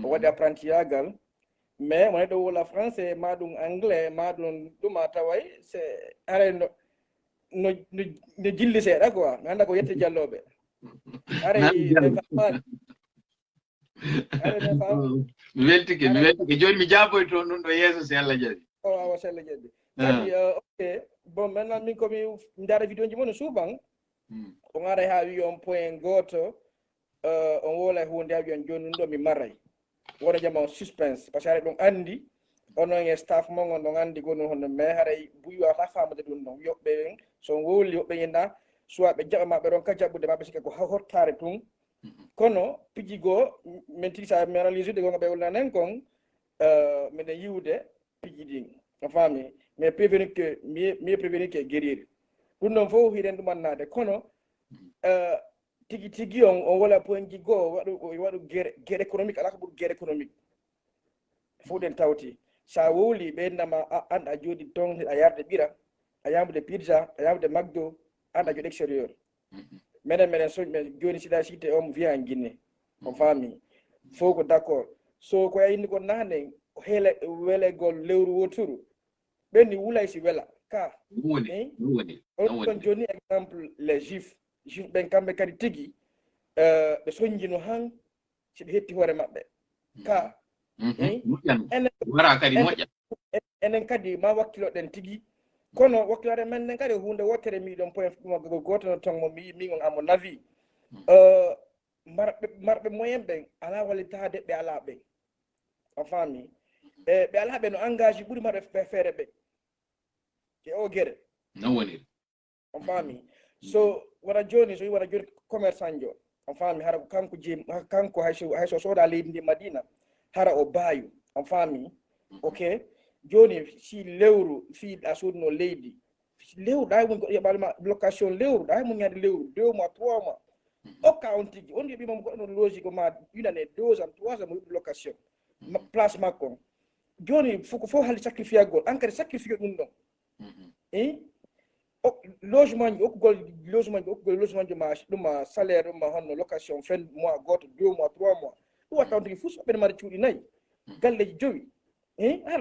o waɗi apprentiyagal mais mo neɗɗo wola français ma ɗum anglais ma ɗuma taway c'est haray no jilli seeɗa quoi mi anda ko yette jalloɓe
mi weltike joni mi jaaboy toon ɗum ɗo yeeso si Allah jaɓi
awa si Allah jaɓi kadi ok bon maintenant min komi ndaara vidéo ji mon souvent on aray ha wi on point goto on wola hunde ha wi on joni ɗum ɗo mi maray wono jama on suspense par ce que haray ɗum andi onon e staff mon on ɗon andi gonu hono mais haray buyi wawata famude ɗum ɗon yoɓɓe so wowli be yenda soit be jaba mabbe ron ka jabbude mabbe sika ko hottare tun kono pijigo men tigi sa mi analyse de gonga be wala nen kon men yiwde piji din a fami mais prévenir que mieux prévenir que guérir dum non fo hiren dum annade kono tigi on wala point jigo wadu guerre économique ala ko guerre économique fo den tawti sa wowli be ndama anda jodi ton a yarde bira a yamde pizza a yamde McDo anda jodi extérieur menen so joni sida cité on via en Guinée on fami faut ko d'accord so ko yindi ko nane hele wele gol lewru woturu benni wulay si wela ka
woni
on joni exemple les juifs ben kambe kadi tigi be sonjino han ci be hetti hore mabbe ka
wara kadi moƴƴa
enen kadi ma wakkilo den tigi kono wakkilare men nen kadi hunde wotere mi don point goto no tongo mi on amo navi marbe moyen ben ala walitade be ala be en famille be ala be no engagé buri marbe fere be ke o gere
no woni
en famille so wara joni commerçant jo en famille hara kanko hayso soda leydi ndi Madina hara o bayu en famille ok joni si lewru fi asudno leydi lewru da won ko yebal location lewru da mo nyaade lewru 2 mois 3 mois o county on yebi mom ko no logique ma une année 2 ans 3 ans mo location place makko joni fo hali sacrifice gol ankare sacrifice dum don logement logement ma salaire ma honno location fin mois goto 2 mois 3 mois do county fu so be mari ciudi nay galleji jowi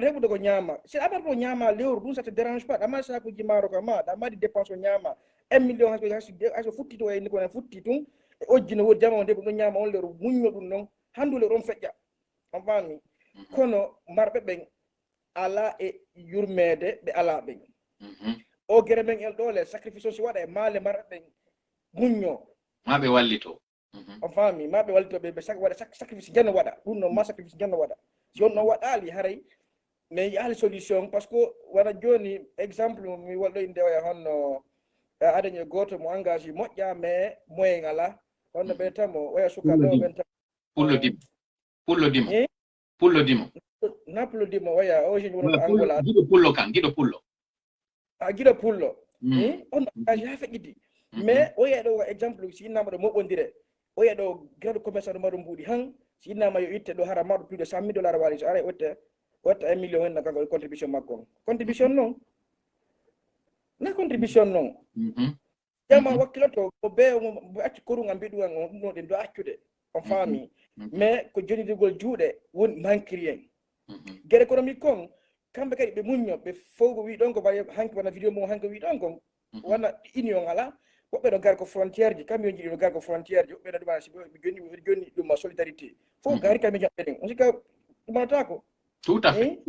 rebude ko nyama si abarbo nyama lewru dum ça te dérange pas dama sa ko jimaro ko ma dama di dépense nyama 1 million haso futti to en ko na futti tum ojjino wodi jama de ko nyama on lewru munno dum non handule ron fejja on fami kono marbe ben ala e yurmede be ala ben o gere men el dole sacrifice si wada e male marbe ben munno
mabe wallito
on fami mabe wallito be wada sacrifice janno wada dum non ma sacrifice janno wada jon no waɗali haray mais yaali solution parce que wana joni exemple mi walɗo inde o honno adañe goto mo engagé moƴƴa mais moyen ala honno ɓe tamo oya sukaɓe o ɓen tam
pullo dimo
napolo dimo oya o jeune woni ko angola
giɗo pullo kan giɗo pullo
giɗo pullo on engagé ha feƴƴidi mais oya ɗo exemple si innama ɗo moɓodire oya ɗo graɗo commerçant ɗo maɗo mbuuɗi han si innama yo itte ɗo hara maɗo plus de 100 000 $ wali so ara watta 1 million hen kanko contribution makko contribution non na contribution non jama wakkiloto ko be mo acci korunga mbiɗuga no ɗen do accude on faami mais ko jonidigol juuɗe woni manquerien guerre économique kon kamɓe kadi ɓe muñño ɓe fof wi ɗon ko wayi hanki wana vidéo mo hanki wi ɗon kon wana union ala woɓɓe ɗo gar ko frontière ji kamɓe jiɗi ɗo gar ko frontière ji woɓɓe ɗo ɗumana si ɓe joni ɗum solidarité fof gari kamɓe jaɓɓe ɗen on sika ɗumanata ko
tout à fait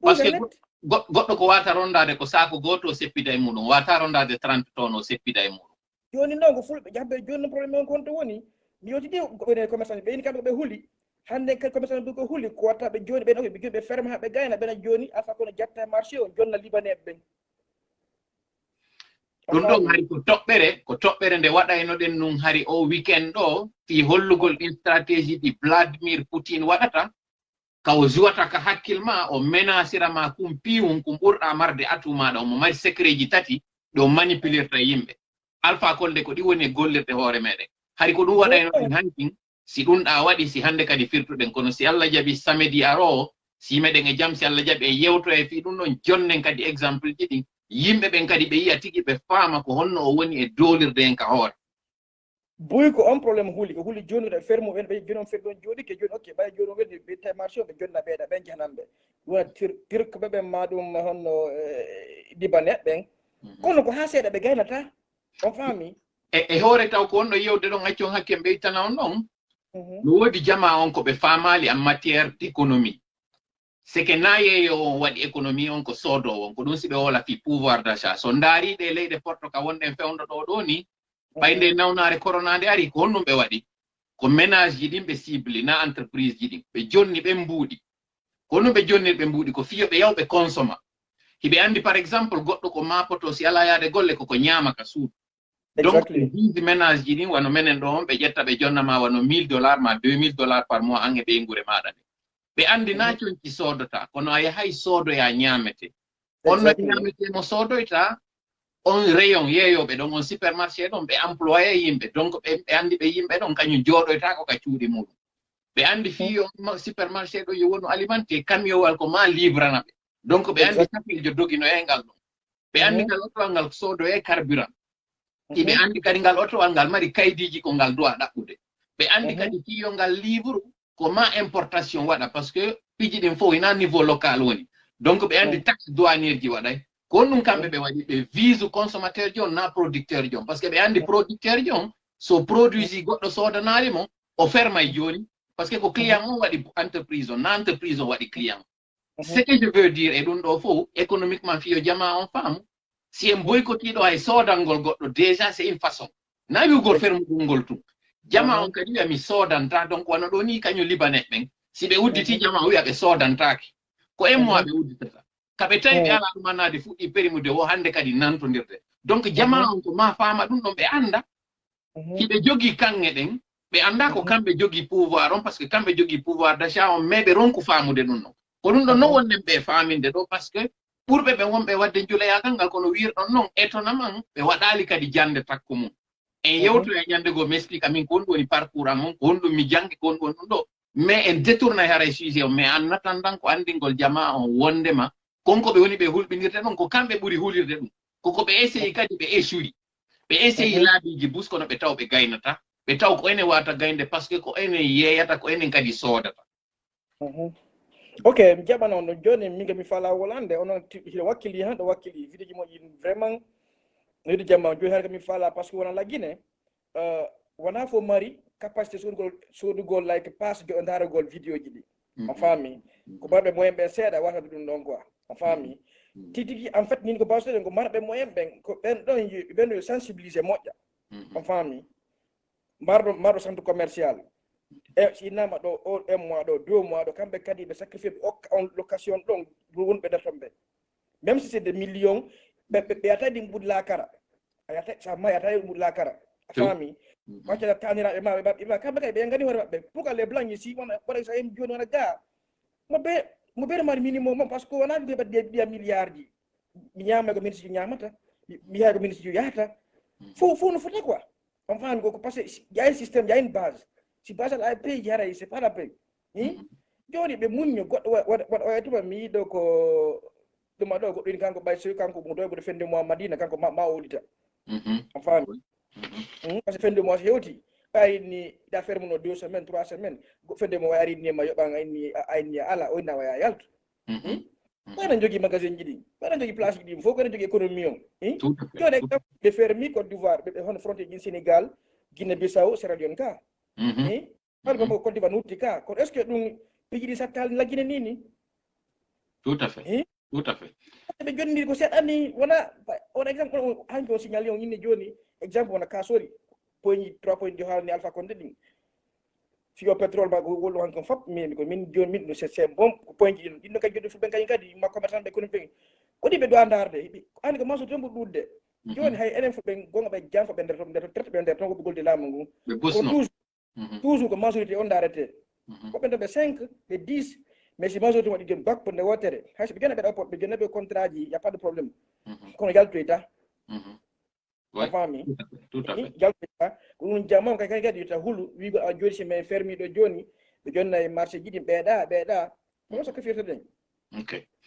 par ce que goɗɗo ko wata rondade ko saako goto o seppida e muɗum wata rondade 30 tonnes o seppida e muɗum
joni noon ko fulɓe jaɓɓe joni probléme on konto woni mi yewtidi ɓene commerçant ɓeyni kamɓe ɓe huuli hande kadi commerçant ɓe ko huuli ko watta ɓe joni ɓen ɓe ɓe ferme ha ɓe gayna ɓena joni alpha kono jatta e marché o jonna libaneɓe ɓen
ɗum ɗon hari ko toɓɓere nde waɗaynoɗen nun hari o weekend ɗo fi hollugol ɗin stratégie ɗi Vladimir Poutine waɗata kawo juwata ka hakkil ma o menacira ma kum piwum kum ɓurɗa marde atu maɗa omo mari secret ji tati ɗo manipulirta yimɓe alpha kolde ko ɗi woni gollirde hoore meɗen hari ko ɗum waɗaynoɗen hankin si ɗum ɗa waɗi si hande kadi firtuɗen kono si Allah jaɓi samedi aro si meɗen e jam si Allah jaɓi e yewto e fi ɗum ɗon jonnen kadi exemple ji ɗin yimɓe ɓen kadi ɓe yiya tigi ɓe faama ko honno o woni e dolirde en ka hoore
boyi ko on probléme huuli ko huuli joni ɗo ferme ɓen ɓe joni on ferme ɗon jooɗi ke joni ok ɓay joni o weddi ɓe tawi marché o ɓe jonna ɓeeɗa ɓen jahananɓe wona turque ɓen ma ɗum honno libanet ɓen kono ko ha seeɗa ɓe gaynata on faami
e hoore taw ko wonɗo yewde ɗon accon hakke ɓeytana on ɗon no woodi jama on ko ɓe faamali en matiére d' économie seke nayeyo on waɗi économie on ko soodowo on ko ɗum si ɓe wola fi pouvoir d' achat so ndaariɗe leyɗe porto ka wonɗen fewndo ɗo ɗo ni ɓayde nawnare corona nde ari ko honɗum ɓe waɗi ko ménage ji ɗin ɓe cible na entreprise ji ɗin ɓe jonni ɓe mbuuɗi ko honɗum ɓe jonnir ɓe mbuuɗi ko fiyo ɓe yaw ɓe consoma hiɓe andi par exemple goɗɗo ko mapoto si ala yaade golle koko ñaama ka suudu donc
Exactly.
vise ménage ji ɗin wano menen ɗo on ɓe ƴetta ɓe jonnama wano $1000 ma $2000 par mois an e ɓeygure maɗa ɗe ɓe andi na conci sodota kono a yahay soodoya ñaamete on no
Exactly.
ñaametemo soodoyta on rayon yeeyoɓe ɗon on supermarché ɗon ɓe employé yimɓe donc ɓe andi ɓe yimɓe ɗon kañum jooɗoyta ko ka cuuɗi muɗum ɓe andi fi on supermarché ɗo yo wonu alimenté camiowal ko ma livrana ɓe donc ɓe andi safiljo dogino e ngal ɗon ɓe andi ngal otowal ngal soodo e carburant ɓe andi kadi ngal otowal ngal mari kaydiji ko ngal duwa ɗaɓɓude ɓe andi kadi fiyo ngal livre ko ma importation waɗa par ce que piji ɗin fof ina niveau local woni donc ɓe andi taxe douanière ji waɗay ko on ɗum kamɓe ɓe waɗi ɓe vise consommateur ji on na producteur ji on par ce que ɓe andi producteur ji on so produit goɗɗo sodanari mo o fermay joni par ce que ko client on waɗi entreprise on na entreprise on waɗi client ce que je veux dire e ɗum ɗo fof économiquement fiyo jama on faamu si en boycottiɗo hay sodangol goɗɗo déjà c'est une façon na wiugol fermugol ngol tum jama on kadi wiya mi sodanta donc wano ɗo ni kañum libanet ɓen si ɓe udditi jama o wiya ɓe sodantaki ko en mois ɓe udditata kaɓe tawi ɓe ala ɗumanade fuɗɗi périmude o hande kadi nantodirde donc jama on ko ma faama ɗum ɗon ɓe anda hiɓe jogii kanŋe ɗen ɓe anda ko kamɓe jogii pouvoir on par ce que kamɓe jogii pouvoir d'achat on mais ɓe ronku faamude ɗum ɗon ko ɗum ɗon non wonnen ɓe faaminde ɗo par ce que ɓurɓe ɓe wonɓe wadde juloyagal ngal kono wirɗon noon étonnement ɓe waɗali kadi jande takko mum en yewto e ñande goo mi explique amin ko honɗum woni parcours am on ko honɗum mi jangi ko honɗum ɗum ɗo mais en détourna haray sujet o mais en attendant ko andingol jama on wondema konko ɓe woni ɓe hulɓinirde ɗon ko kamɓe ɓuri hulirde ɗum koko ɓe essayi kadi ɓe échoui ɓe essayi laabiji bus kono ɓe taw ɓe gaynata ɓe taw ko enen wata gaynde par ce que ko enen yeeyata ko enen kadi soodata
ok mi jaɓano on ɗo joni minga mi fala wolande onon hiɗo wakkili han ɗo wakkili videoji moƴƴi vraiment nodi jamma joni har mi fala par ce que wona laggine wona fo mari capacité sodugol like passe jo daragol vidéo ji ɗi a faami ko marɓe moyen ɓen seeɗa watata ɗum ɗon quoi a faami titigi en fait nin ko bawsoɗen ko marɓe moyen ɓen ko ɓen ɗon ɓen sensibilisé moƴƴa a faami mbarɗo centre commercial e si nama ɗo o 1 mois ɗo 2 mois ɗo kamɓe kadi ɓe sacrifié ɓe hokka on location ɗon wonɓe derton ɓe même si c'est des millions ɓe yata ɗi ɓuuɗ lakara a yata sa ma yata ɗi ɓuuɗ lakara a faami waccata taniraɓe ma ɓe kamɓe kadi ɓe gandi hoore maɓɓe pourquoi les blancs ici wona waɗa sa hen joni wona ga mo ɓeɗe mari minimum par ce que wona ɓe ɓiya milliard ji mi ñamay ko ministre ji ñamata mi yahay ko ministre ji yahata fo no fota quoi on faami ko par ce que y a un système y a une base si base ala pays haray c'est pas la pays joni ɓe muñño goɗɗo waɗa tuma mi yiɗo ko ɗuma ɗo goɗɗo ini kanko ɓay so kanko mo ɗo goɗo fende mois madina kanko ma olita on faami par ce que fende mois so hewti ɓayni ɗa ferme no 2 semaines 3 semaines fende mo way arinima yoɓanga ayni ala o inna waya yalta ɓayɗen jogui magasin ji ɗi ɓayɗen jogui place ji ɗi fof ɓeɗen jogui économie on joni exemple ɓe fermi Côte d'Ivoire ɓe hono frontiére ji Sénégal Guinée Bissau Sierra Leone ka alba ko Côte d'Ivoire nutti ka kono est ce que ɗum piji ɗi sattali laggine ni
tout à fait
ɓe jonniri ko seeɗani wona on exemple hanki on signalé on inni joni exemple wona kasori poñi 3 poñi jo haalni Alpha Condé ɗin fiyo pétrole ma wolɗo hanki on fop min ko min joni min ɗum c'est bon ko poñji ɗin ɗinno kadi joɗi fu ɓen kañum kadi ma commerçant ɓe kono ɓen kodi ɓe dowa darde andi ko maso tembo ɗudde joni hay enen fo ɓen gonga ɓe jam fo ɓe nder traite ɓe nder ton ko ɓe golde laamu ngu toujours ko majorité on darete woɓɓe to ɓe 5 ɓe 10 mais si majorité waɗi jom bakko nde wotere hay so ɓe gena ɓe ɗo ɓe gena ɓe contrat ji y a pas de problème kono yaltoyta a faami yaltoyta ko ɗum jamma kay kadi yetta hulu wigo a joni si men fermiɗo joni ɓe jonna e marché jiɗi ɓeeɗa kono sacrifice ɗen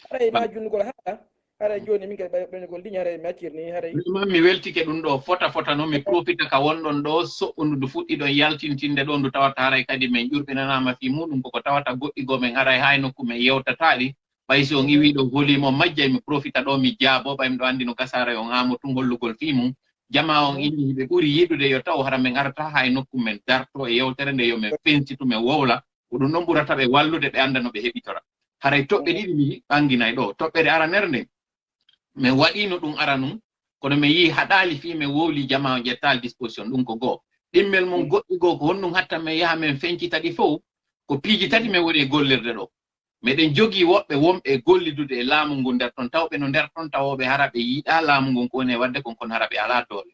haray ma junnugol haɗa haray joni min kadi ɓeynugol ligne haray mi accirni haray
mi weltike ɗum ɗo fota noon mi profita ka wonɗon ɗo soɓɓundu ndu fuɗɗi ɗon yaltintinde ɗo ndu tawata haray kadi min ƴurɓinanama fi muɗum koko tawata goɗɗigo men haray hay nokku men yewtataɗi ɓay si on iwi ɗo volume o majjay mi profita ɗo mi jaabo ɓay mi ɗo andi no gasara on amo tum hollugol fi mum jama on inni ɓe ɓuuri yiɗude yo taw hara min arata hay nokku men darto e yewtere nde yo min fensitu min wowla ko ɗum ɗon ɓurata ɓe wallude ɓe anda no ɓe heɓitora haray toɓɓe ɗiɗi mi ɓanginay ɗo toɓɓere aranere nde min waɗino ɗum ara num kono mi yi haɗali fi min wowli jama o ƴettal disposition ɗum ko goo ɗimmel mum goɗɗi goo ko honɗum hatta min yaha min fencita ɗi fof ko piiji tati min woni e gollirde ɗo meɗen jogi woɓɓe wonɓe gollidude e laamu ngu nder ton tawɓe no nder ton tawoɓe hara ɓe yiiɗa laamu ngun ko woni e wadde kon hara ɓe ala doole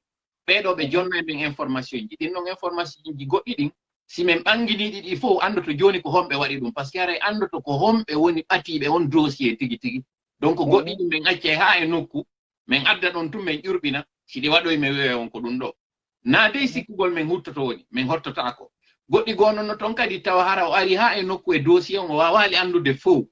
ɓeɗo ɓe jonna men information ji ɗin ɗon information ji goɗɗi ɗin si min ɓanginiɗi ɗi fof andoto joni ko homɓe waɗi ɗum par ce que haray andoto ko homɓe woni ɓatiɓe on dossier tigi tigi donc goɗɗi ɗin min acce ha e nokku min adda ɗon tun min ƴurɓina siɗi waɗoy mi wiwe on ko ɗum ɗo na dey sikkugol min huttoto woni min hottotako goɗɗi gonnono toon kadi tawa hara o ari ha e nokku e dossier on o wawali andude fof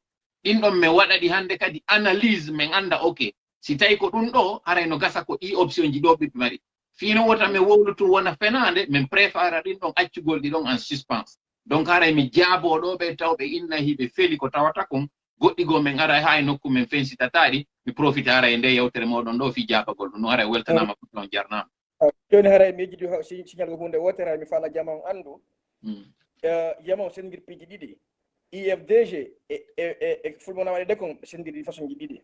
ɗin ɗon min waɗaɗi hande kadi analyse min anda ok si tawi ko ɗum ɗo haray no gasa ko ɗi option ji ɗo ɓiɓɓe mari fino wota min wowlutu wona fenade min préfara ɗin ɗon accugol ɗi ɗon en suspense donc haray mi jaaboɗo ɓe tawɓe innahi ɓe feeli ko tawata kon goɗɗi go min ara ha e nokku min fensitataɗi mi profite hara e nde yewtere moɗon ɗo fi jaabagol ɗum no haray weltanama ko ɗon jarnama
joni haray mi yejjidi signal hunde wotere mi faala jama on andu jama on sendir piiji ɗiɗi IFDG e fulmona waɗe ɗe kon sendiri façon ji ɗiɗi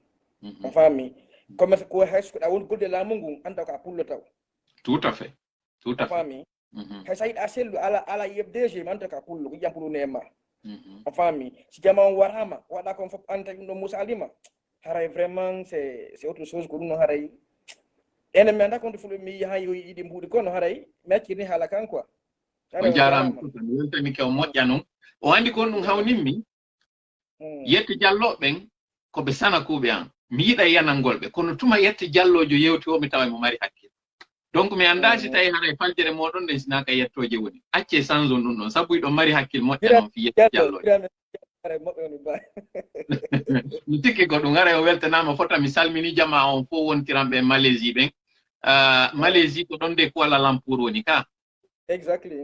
on faami commerce ko hayso ko ɗa woni golde laamu ngun anda ko a pullo taw
tout à fait
faami hay sa yiɗa sellu ala IFDG mi anda ko a pullo ko ƴampulune e ma on faami si jama on warama waɗa kon fof anta ɗum ɗo Moussa Alima haray vraiment c'est autre chose ko ɗum noon haray ene mi anda konto fulɓe mi yi ha yiɗi mbuuɗi kono haray mi accirni haala kan quoi
on jarama mi weltami kew moƴƴa noon o andi kon ɗum hawninmi yette jalloɓe ɓen koɓe sana kuuɓe an mi yiɗa yanangol ɓe kono tuma yette jallojo yewti o mi tawa mo mari hakkille donc mi anda si tawi haray faljere moɗon nden sinaka yettoje woni acce change on ɗum ɗon saabu iɗon mari hakkille moƴƴa noon fi yette jalloje mi tikki ko ɗum haray o weltanama fota mi salmini jama on fof wontiranɓe Malaisie ɓen Malaisie ko ɗon de Kuala Lumpur woni ka
exactly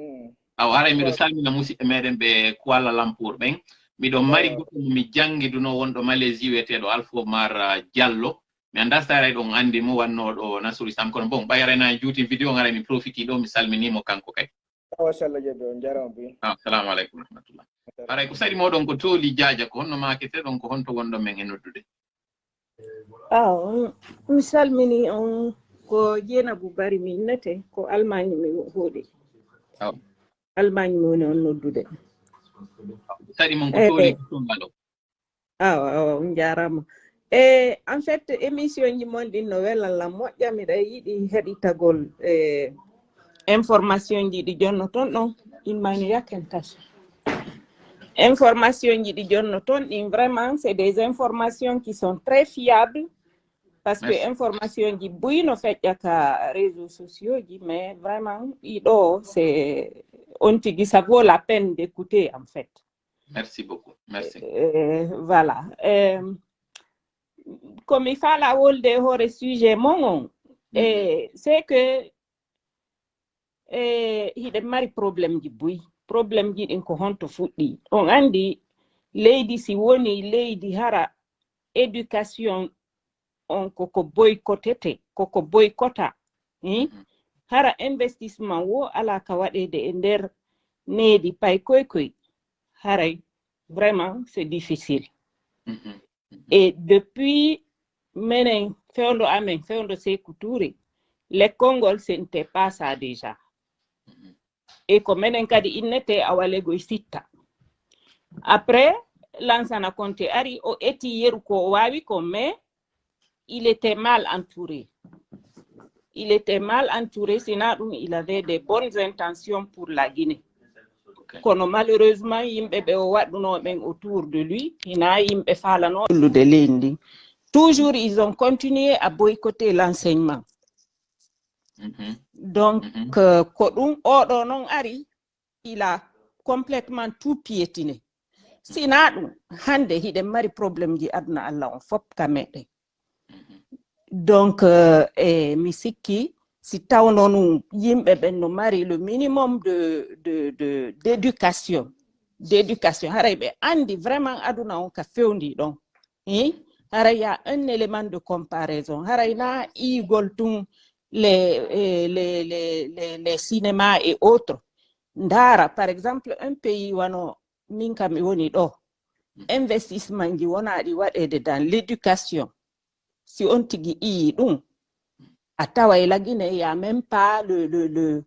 aw haray miɗo salmina musidɓe meɗen ɓe Kuala Lumpur ɓen miɗon mari goɗɗo mi jangiduno wonɗo Malaisie wiyeteɗo Alfomar Diallo mi anda so tawi ɗon andi mo wannoɗo Nasrul Islam kono bon ɓayrana juuti vidéo on haray mi profiti ɗo mi salminimo kanko kay
machallah jeeɓe on jarama bi
assalamu aleykum rahmatullah haray ko saɗi moɗon ko tooli jaaja ko honno makete ɗon ko honto wonɗon men e noddude
mi salmini on ko Jeynabou Bari mi innete ko Allemagne mi hooɗi Allemagne mi woni on noddude
saɗi mon ko tooli tumbaɗo
awa on jarama en fait émission ji mon ɗin no welalla moƴƴa miɗa yiɗi heɗitagol information ji ɗi jonno toon ɗon immani yaken tas information ji ɗi jonno toon ɗin vraiment c'est des informations qui sont très fiables parce que information ji buyno feƴƴa ka réseaux sociaux ji mais vraiment ɗiɗo c'est on tigui ça vaut la peine d'écouter en fait.
Merci beaucoup. Merci.
Voilà. Comme il faut la wolde hore sujet mon c'est que hiɗe mari problème ji buy problème ji ɗin ko honto fuɗɗi on andi leydi si woni leydi hara éducation on koko boycottete koko boycotta hara investissement wo ala ka waɗede e nder needi pay koykoy haray vraiment c'est difficile et depuis menen fewndo amen fewndo Sékou Touré l'école ngol ce n'était pas ça déjà et ko menen kadi innete awalegoy sitta après Lansana Conté ari o eti yeru ko wawi ko mais il était mal entouré. Il était mal entouré, sinon il avait des bonnes intentions pour la Guinée. Kono malheureusement, yimɓe ɓe o waɗuno ɓen autour de lui, hina yimɓe falano de lendi. Toujours, ils ont continué à boycotter l'enseignement. Donc, ko ɗum oɗo non ari, il a complètement tout piétiné. Sina ɗum hande hiɗen mari problème ji aduna Allah on fop ka meɗen. Donc, mi sikki si tawno non yimɓe ɓen no mari le minimum d'éducation haray ɓe andi vraiment aduna on ka fewndi ɗon haray y a un élément de comparaison haray na igol tun les cinémas et autres ndara par exemple un pays wano min kam mi woni ɗo investissement ji wonaɗi waɗede dans l'éducation si on tigi iyi ɗum a taway la Guinée il y a même pas il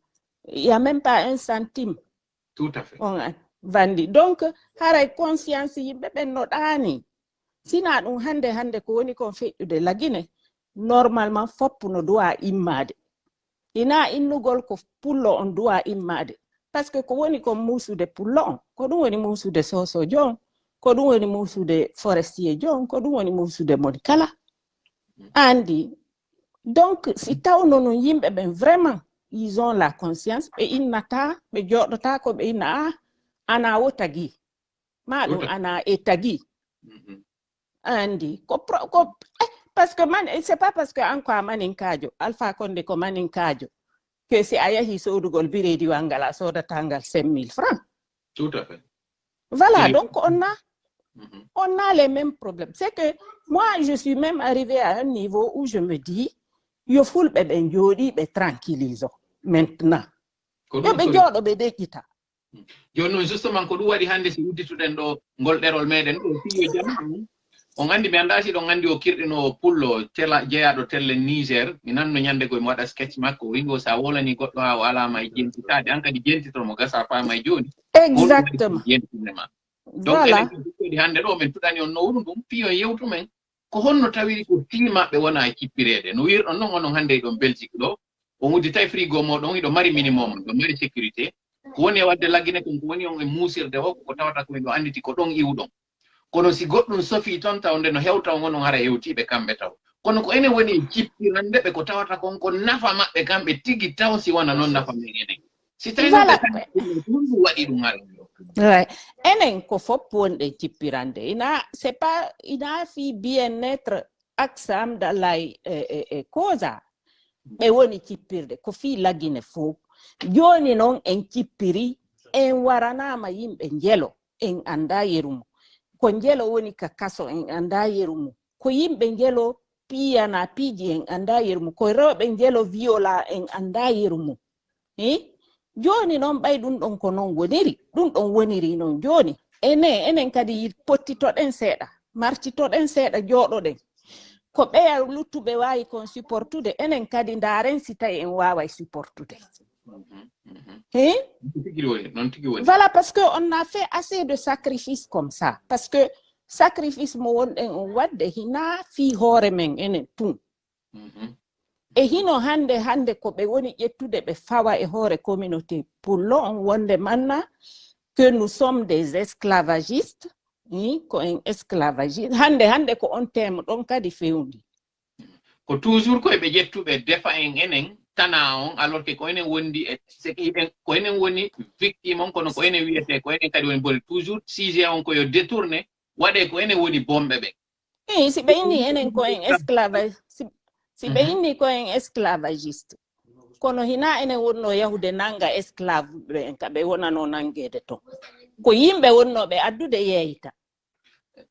y a même pas un centime.
Tout à fait.
vandi donc haray conscience yimɓe ɓen no ɗaani sina ɗum hande ko woni kon feƴƴude lagine normalement foppu no duwa immade ina innugol ko pullo on duwa immade par ce que ko woni kon musude pullo on ko ɗum woni musude sosojo on ko ɗum woni musude forestier jo on ko ɗum woni musude mon kala andi donc si tawno non yimɓe ɓen vraiment ils ont la conscience ɓe innata ɓe joɗota ko ɓe inna ana wo tagi ma ɗum ana e tagi andi ko parce que man c'est pas parce que an ko a maninkajo Alpha Condé ko maninkajo que si a yahi sodugol biredi wangal a sodatangal 5000 francs
tout à fait
voilà donc on a les mêmes problèmes c'est que moi je suis même arrivé à un niveau où je me dis yo fulɓe ɓe jooɗi ɓe tranquillise maintenant yo ɓe jooɗo ɓe deƴƴita
joni noon justement ko ɗum waɗi hannde si uddituɗen ɗo ngol ɗerol meɗen ɗo fiyo jam on anndi mi annda si ɗon anndi o kirɗino pullo jeyaɗo telle Niger mi nanno ñande goye mi waɗa sketch makko o wingo sa wolani goɗɗo ha o alama e jentitade an kadi jentitomo gasa fama e joni
exactement
jentinema donc enen ɗi hannde ɗo min tuɗani on nowru ɗum piyo yewtu men ko honno tawiri ko timaɓe wona e cippirede no wirɗon noon onon hannde ɗon Belgique ɗo on udditay frigo moɗon iɗo mari minimum ɗo mari sécurité ko woni e wadde laggine kon ko woni on e muusirde o ko tawata komin ɗo anditi ko ɗon iwɗon kono si goɗɗum sofi toon tawde no hewta onon hara hewtiɓe kamɓe taw kono ko enen woni cippirande ɓe ko tawata kon ko nafa maɓɓe kamɓe tigi taw si wona noon nafa men enen si tawi ɗum waɗi ɗum hara
enen ko fof wonɗe cippirande c'est pas ina fi bien-être aksam dalay causa ɓe woni cippirde ko fi laggine fof joni noon en cippiri en waranama yimɓe njelo en anda yerumo ko njelo woni ka kaso en anda yerumo ko yimɓe njelo piyana piiji en anda yerumo ko rewɓe njelo viola en anda yerumo joni noon ɓay ɗum ɗon ko noon woniri ɗum ɗon woniri noon joni enen kadi pottitoɗen seeɗa martitoɗen seeɗa jooɗoɗen ko ɓeya luttuɓe wawi kon supportude enen kadi ndaren si tawi en waway supportude voilà parce que on a fait assez de sacrifices comme ça parce que sacrifice mo wonɗen on wadde hina fi hoore men enen tun e hino hande ko ɓe woni ƴettude ɓe fawa e hoore communauté pullo on wonde manna que nous sommes des esclavagistes ko en esclavagiste hande ko on temo ɗon kadi fewndi
ko toujours koye ɓe ƴettuɓe defa en enen tana on alors que ko enen wondi e ko enen woni victime on kono ko enen wiyete ko enen kadi woni boni toujours sujet on koyo détourné waɗe ko enen woni bomɓe ɓe
si ɓe inni enen ko en esclavage si ɓe inni ko en esclavagiste kono hina enen wonno yahude nanga esclave ɓe en ka ɓe wonano nangede ton ko yimɓe wonnoɓe addude yeeyita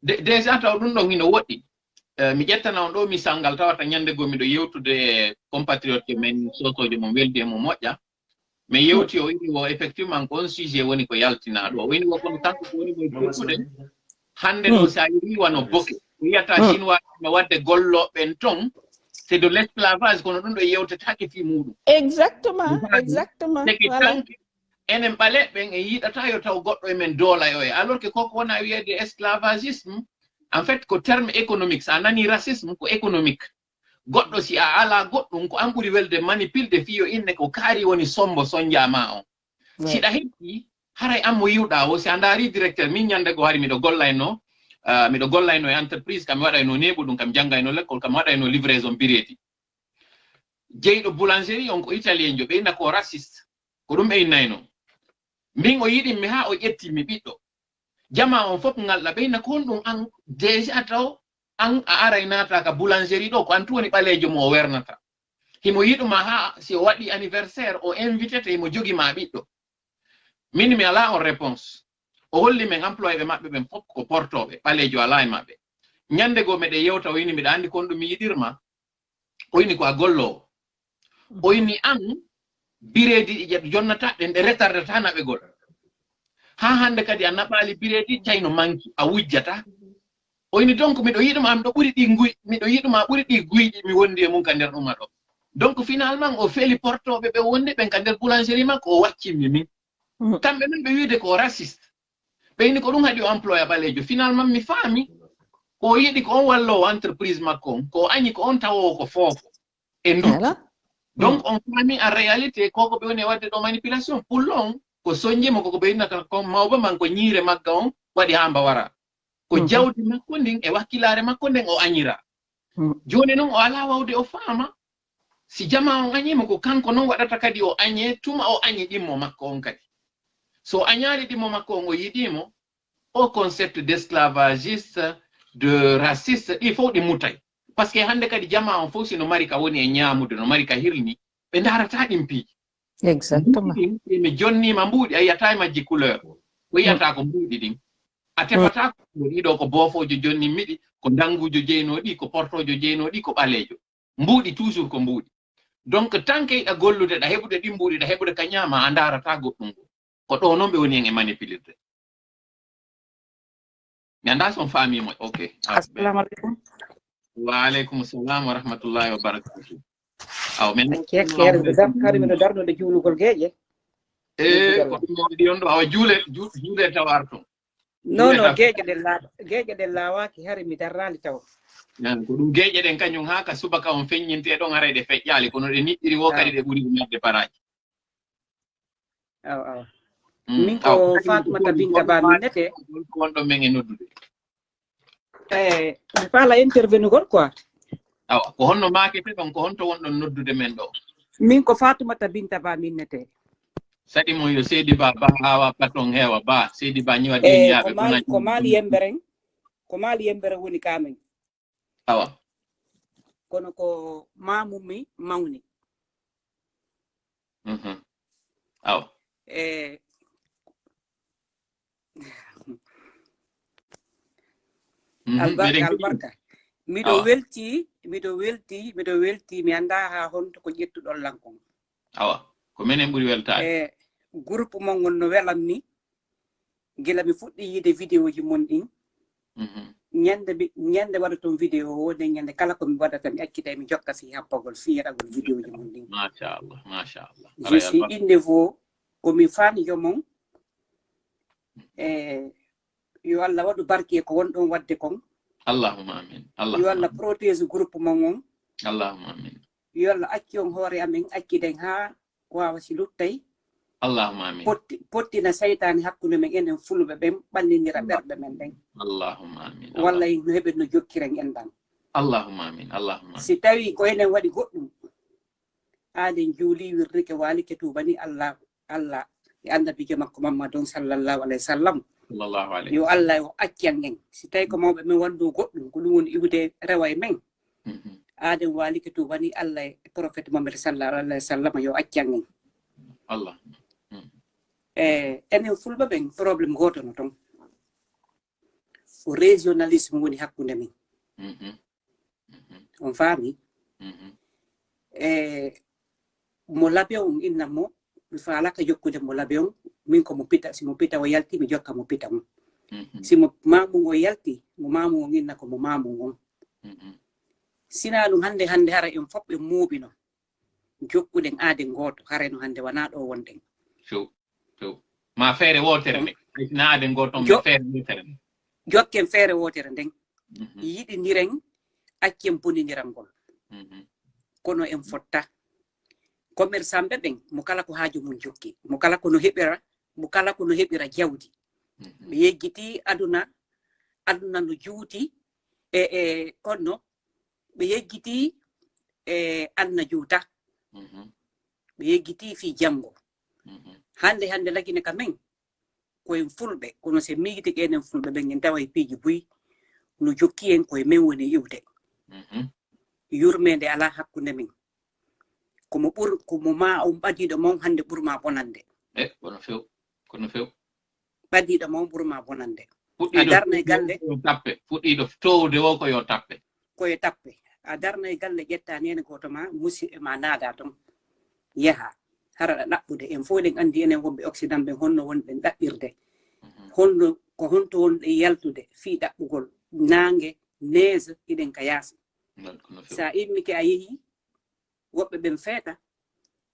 déjà taw ɗum ɗon hino woɗɗi mi ƴettana on ɗo misal ngal tawata ñande goo miɗo yewtude compatriote men sosoje mo weldi e mo moƴƴa mi yewti o ini o effectivement ko on sujet woni ko yaltina ɗo o ini o kono tanko ko woni moye fottude hande ɗo sa yi wano boke o wiyata chinois no wadde golloɓen ton c'est de l'esclavage kono ɗum ɗo yewtetake fi muɗum
exactement
voilà enen ɓale ɓen e yiɗata yo taw goɗɗo emen doola yo e alors que koko wona wiyede esclavagisme en fait ko terme économique sa nani racisme ko économique goɗɗo si a ala goɗɗum ko an ɓuri welde manipulde fiyo inne ko kaari woni sombo sonjama on siɗa heɓi haray an mo yiwɗa o si a ndaari directeur min ñande go hari miɗo gollayno e entreprise kam mi waɗayno neeɓu ɗum kam janggayno l'école kam waɗayno livraison biredi jeyɗo boulangerie on ko italien jo ɓeyna ko raciste ko ɗum ɓeynayno min o yiɗinmi ha o ƴettimi ɓiɗɗo jama on fof ngalɗa ɓeyna ko honɗum an déjà taw an a aray naata ka boulangerie ɗo ko an tu woni ɓalejo mo o wernata himo yiɗuma ha si o waɗi anniversaire o invité te himo jogima ɓiɗɗo min mi ala on réponse o holli men employé ɓe maɓɓe ɓen fof ko portoɓe ɓalejo ala e maɓɓe ñande goo meɗe yewta o yini mbiɗa andi kon ɗum mi yiɗirma o yini ko a gollowo o yini an biredi ɗi jonnata ɗen ɗe retardata naɓegol ha hande kadi a naɓali biredi tayno manki a wujjata o yini donc miɗo yiɗuma miɗo yiɗuma ɓuri ɗi guyɗi mi wondi e mum ka nder ɗuma ɗo donc finalement o feeli portoɓe ɓe wonde ɓen ka nder boulangerie makko o waccimmi min kamɓe men ɓe wiide ko raciste ɓeyni ko ɗum haɗi o employa ɓalejo finalement mi faami ko yiɗi ko on wallowo entreprise makko on ko añi ko on tawowo ko foofo e ndukki donc on faami en réalité koko ɓe woni e wadde ɗo manipulation pullo on ko soñjimo koko ɓe winnata ko mawba man ko ñiire magga on waɗi ha mbawara ko jawdi makko ndin e wakkilare makko nden o añira joni noon o ala wawde o faama si jama on añima ko kanko noon waɗata kadi o añe tuma o añi ɗimmo makko on kadi so añaali ɗimmo makko on o yiɗimo au concept d'esclavagiste de raciste ɗi fof ɗi mutay par ce que hande kadi jama on fof sino mari ka woni e ñaamude no mari ka hirni ɓe darata ɗin piiji
exactement
mi jonnima mbuuɗi a yiyata e majji couleur ko yiyata ko mbuuɗi ɗin a tefata ko ɗiɗo ko boofojo jonni miɗi ko dangujo jeynoɗi ko portojo jeynoɗi ko ɓalejo mbuuɗi toujours ko mbuuɗi donc tant que yiɗa gollude ɗa heɓude ɗi mbuuɗi ɗa heɓude ka ñaama a darata goɗɗum ngo ko ɗo noon ɓe woni hen e manipulirde mi anda son faamimo ok
assalamu aleykum
wa aleykum salam wa rahmatullahi wa barakatuh aw men
kadi miɗo darnude juulugol geeƴe
ko ɗum ɗi on ɗo awa juule taw arton
non geeƴe ɗen laawaki hari mi darrali taw
ko ɗum geeƴe ɗen kañum ha ka subaka on feññinte ɗon ara ɗe feƴƴaali kono ɗe niɗɗiri wo kadi ɗe ɓuri ɗumadde baraji
awa min ko Fatoumata Binta Ba min nete
wonɗo men e noddude
mi faala intervenugol quoi
awa ko honno makete ɗon ko honto wonɗon noddude men ɗo
min ko Fatoumata Binta Ba min nete
saɗi mo yo Seydi Ba hawa paton heewa ba Seydi Ba ñiwa ɗeniyaɓe
ko maali yemberen ko maali yembere woni kamen
awa
kono ko mamumi mawni
awa
albarka miɗo welti mi anda ha honto ko ƴettuɗon lankon
awa ko minen ɓuri weltade
groupe mon ngon no welam ni gila mi fuɗɗi yiide vidéo ji mon ɗin ñande waɗa toon vidéo o nde ñande kala ko mi waɗata mi accita mi jokka fi happagol fiyaɗagol vidéo ji mon ɗin
machallah
je suis une niveau komi faamijo mon yo Allah waɗu barke ko wonɗon wadde kon
allahumma amin
yo Allah protège groupe mon on
allahumma amin
yo Allah acci on hoore amen acciden ha wawa si luttay
allahumma amin
pottina seytani hakkunde men enen fulɓe ɓen ɓallindira ɓerɗe men ɗen
allahumma amin
walla no heɓen no jokkiren enɗan
allahumma amin allahumma
si tawi ko enen waɗi goɗɗum aden juuli wirrike walike tubani allah e annabijo makko Mamadou sallallahu alayhi wa sallam yo Allah o accan en si tawi ko mawɓe men wandu goɗɗum ko ɗum woni iwde rewa e men aden walike tubani allah e prophète Mamadou sallallahu alayhi wa sallam yo accan en
allah
enen fulɓe ɓen probléme goto no toon ko régionalisme woni hakkunde men on faami mo labe on inna mo mi faalaka jokkude mo labe on min ko mo pita simo pita o yalti mi jokka mo pita on simo mamu o yalti mo mamu on inna ko mo mamu on sina ɗum hande hara en fof ɓe muubino jokkuɗen aaden gooto hareno hande wona ɗo wonɗen
ma feere wotere nde na aaden gooto on feere wotere nde
jokken feere wotere nden yiɗidiren accen boniniran ngol kono en fotta commerçant ɓe ɓen mo kala ko haaju mum jokki mo kala kono heɓira jawdi ɓe yeggiti aduna no juuti konno ɓe yeggiti aduna juuta ɓe yeggiti fi janngo hande lagine ka men koyen fulɓe kono se miigiti enen fulɓe ɓen en tawa e piiji buy no jokki en koye men woni iwde yurmede ala hakkunde men komo ma on ɓadiɗo mon hande ɓurma bonande
kono few
ɓadiɗo mon ɓurma bonande a darna e galle
fuɗɗiɗo towde o koyo tappe
a darna e galle ƴettani ene goto ma musidɓe ma naada toon yaha haraɗa ɗaɓɓude en fof ɗen andi enen wonɓe occident ɓen honno wonɓen ɗaɓɓirde honno ko honto wonɗe yaltude fi ɗaɓɓugol nangue neige iɗen ka yaasa sa immike a yeehi woɓɓe ɓen feeta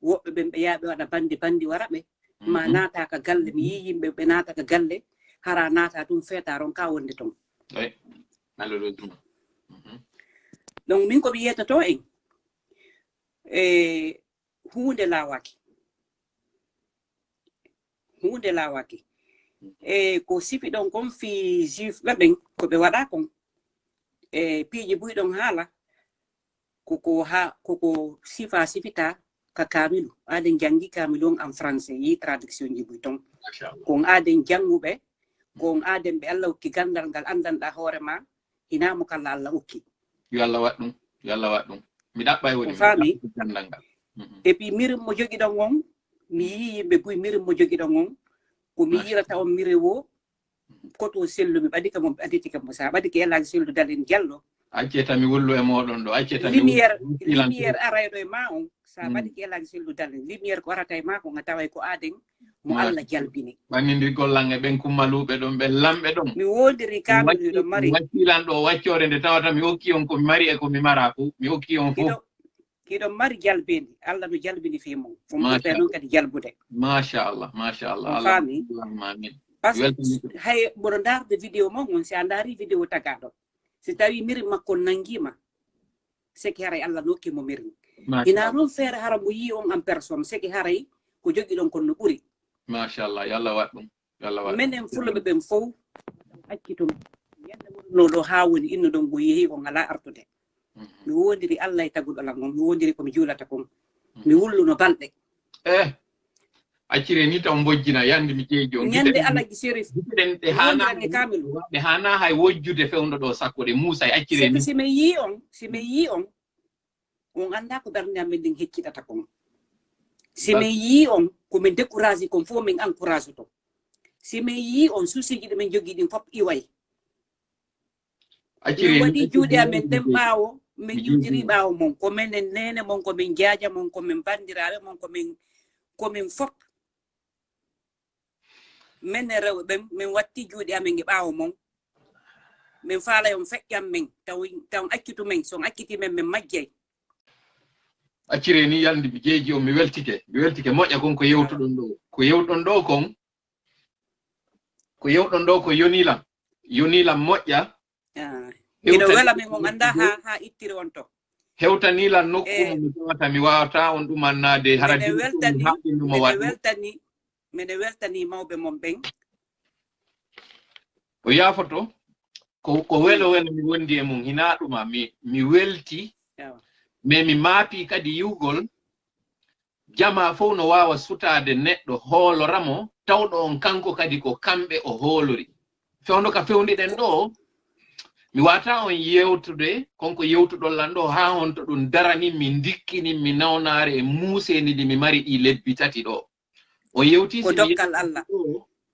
woɓɓe ɓen ɓe yaaɓe waɗa bandi wara ɓe ma naata ka galle mi yi yimɓe ɓe naata ka galle hara nata ɗum fetaron ka wonde ton donc min komi yettoto en hunde lawaki ko sifi ɗon kon fi juif ɓeɓen ko ɓe waɗa kon piiji buyɗon haala koko sifita ka kamilu aden jangi kamilu on en français yi traduction ji buyton kon aden janguɓe kon aden ɓe Allah ukki gandal ngal andanɗa hoorema hinamo kala Allah ukki
yo Allah waɗ ɗum mi ɗaɓɓay woni
fami et puis mirim mo jogiɗon on mi yi yimɓe buy mirim mo jogiɗon on ko mi yirata on mire wo koto sellu mi ɓadika mo ɓaditika mo sa ɓadike yalaji sellu dalen jallo
acceta mi wollu e moɗon ɗo acceta
lumiére arayɗo e ma on sa ɓadike yalaji sellu dalen lumiére ko arata e ma ko nga tawa ko aden mo Allah jalbini
ɓannidi gollange ɓen kummaluɓe ɗon ɓe lamɓe ɗon
mi wondiri kamilu ɗo mari
waccilan ɗo waccore nde tawata mi hokki on komi mari e komi mara fu mi hokki on fof
kiɗon mari jalbindi Allah no jalbini fi mum fomɓe noon kadi jalbude machallah
fami
par ce que hay mboɗo darde vidéo mon on si a daari vidéo tagaɗo si tawi miri makko nangima seki haray Allah nokkimo miri ina noon feere hara mo yi on en personne seki haray ko jogi ɗon kon no ɓuri
machallah yo Allah waɗ ɗum
minen fulɓe ɓen fof accitum yande wonno ɗo ha woni inno ɗon go yeehi on ala artude mi wondiri Allah e taguɗo lan on mi wondiri komi juulata kon mi wulluno balɗe
accire ni taw bojjina yande mi jeejo
ñande alagi sérif
ɗe hana hay wojjude fewndo ɗo sakko ɗe muusa e accire ni
si mi yi on on anda ko ɓernde amen ndin hecciɗata kon si min yi on komin découragé kon fof min encourage to si min yi on susiji ɗi min jogui ɗin fof iway min waɗi juuɗe amen ɗen ɓaawo min juutiri ɓaawo mon komin en nene mon komin jaaja mon komin bandiraɓe mon komin fof minen rewɓe ɓen min watti juuɗe amen e ɓaawo mon min faalay on feƴƴam men taw accitu men son acciti men min majjay
accire ni yalde mi jeeji on mi weltike moƴƴa kon ko yewtuɗon ɗo ko yewɗon ɗo ko yonilam moƴƴa
miɗo wela min on anda ha ittiri on to
hewtanilan nokku mi tawata mi wawata on ɗumannade
mine weltani mawɓe mon ɓen
o yaafoto ko welo mi wondi e mum hina ɗuma mi welti mais mi maapi kadi yiwgol jama fof no wawa sutade neɗɗo hooloramo tawɗo on kanko kadi ko kamɓe o hoolori fewndo ka fewndiɗen ɗo mi wata on yewtude konko yewtuɗollan ɗo ha honto ɗum darani mi dikkini mi nawnare e muuseni ɗi mi mari ɗi lebbi tati ɗo o yewti
ko dokkal Allah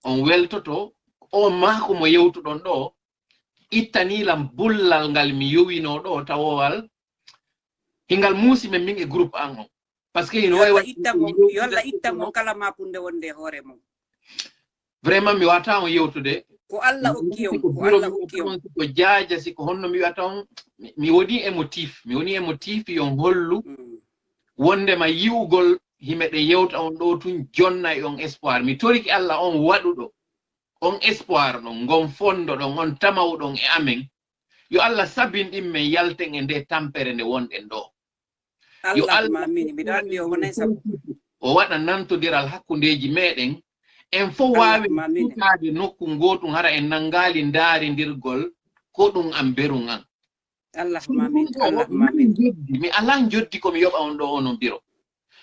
on weltoto o maako mo yewtuɗon ɗo ittanilam bullal ngal mi yowino ɗo tawowal hingal muusi men min e groupe an on par ce que ino wawi
yolla ittan on kala makunde wonde hoore mum
vraiment mi wata on yewtude
ko Allah okki on
ko jaaja si ko honno mi wiyata on mi woni émotif yon hollu wondema yiwgol himɓe ɗe yewta on ɗo tun jonna e on espoir mi toriki Allah on waɗuɗo on espoir ɗon ngon fondo ɗon on tamawɗon e amen yo Allah sabin ɗin men yalten e nde tampere nde wonɗen ɗo yo Allah o waɗa nantodiral hakkundeji meɗen en fof wawi sutade nokku gotum hara en nangali ndarindirgol ko ɗum am berum an mi ala joddi komi yoɓa on ɗo onon biro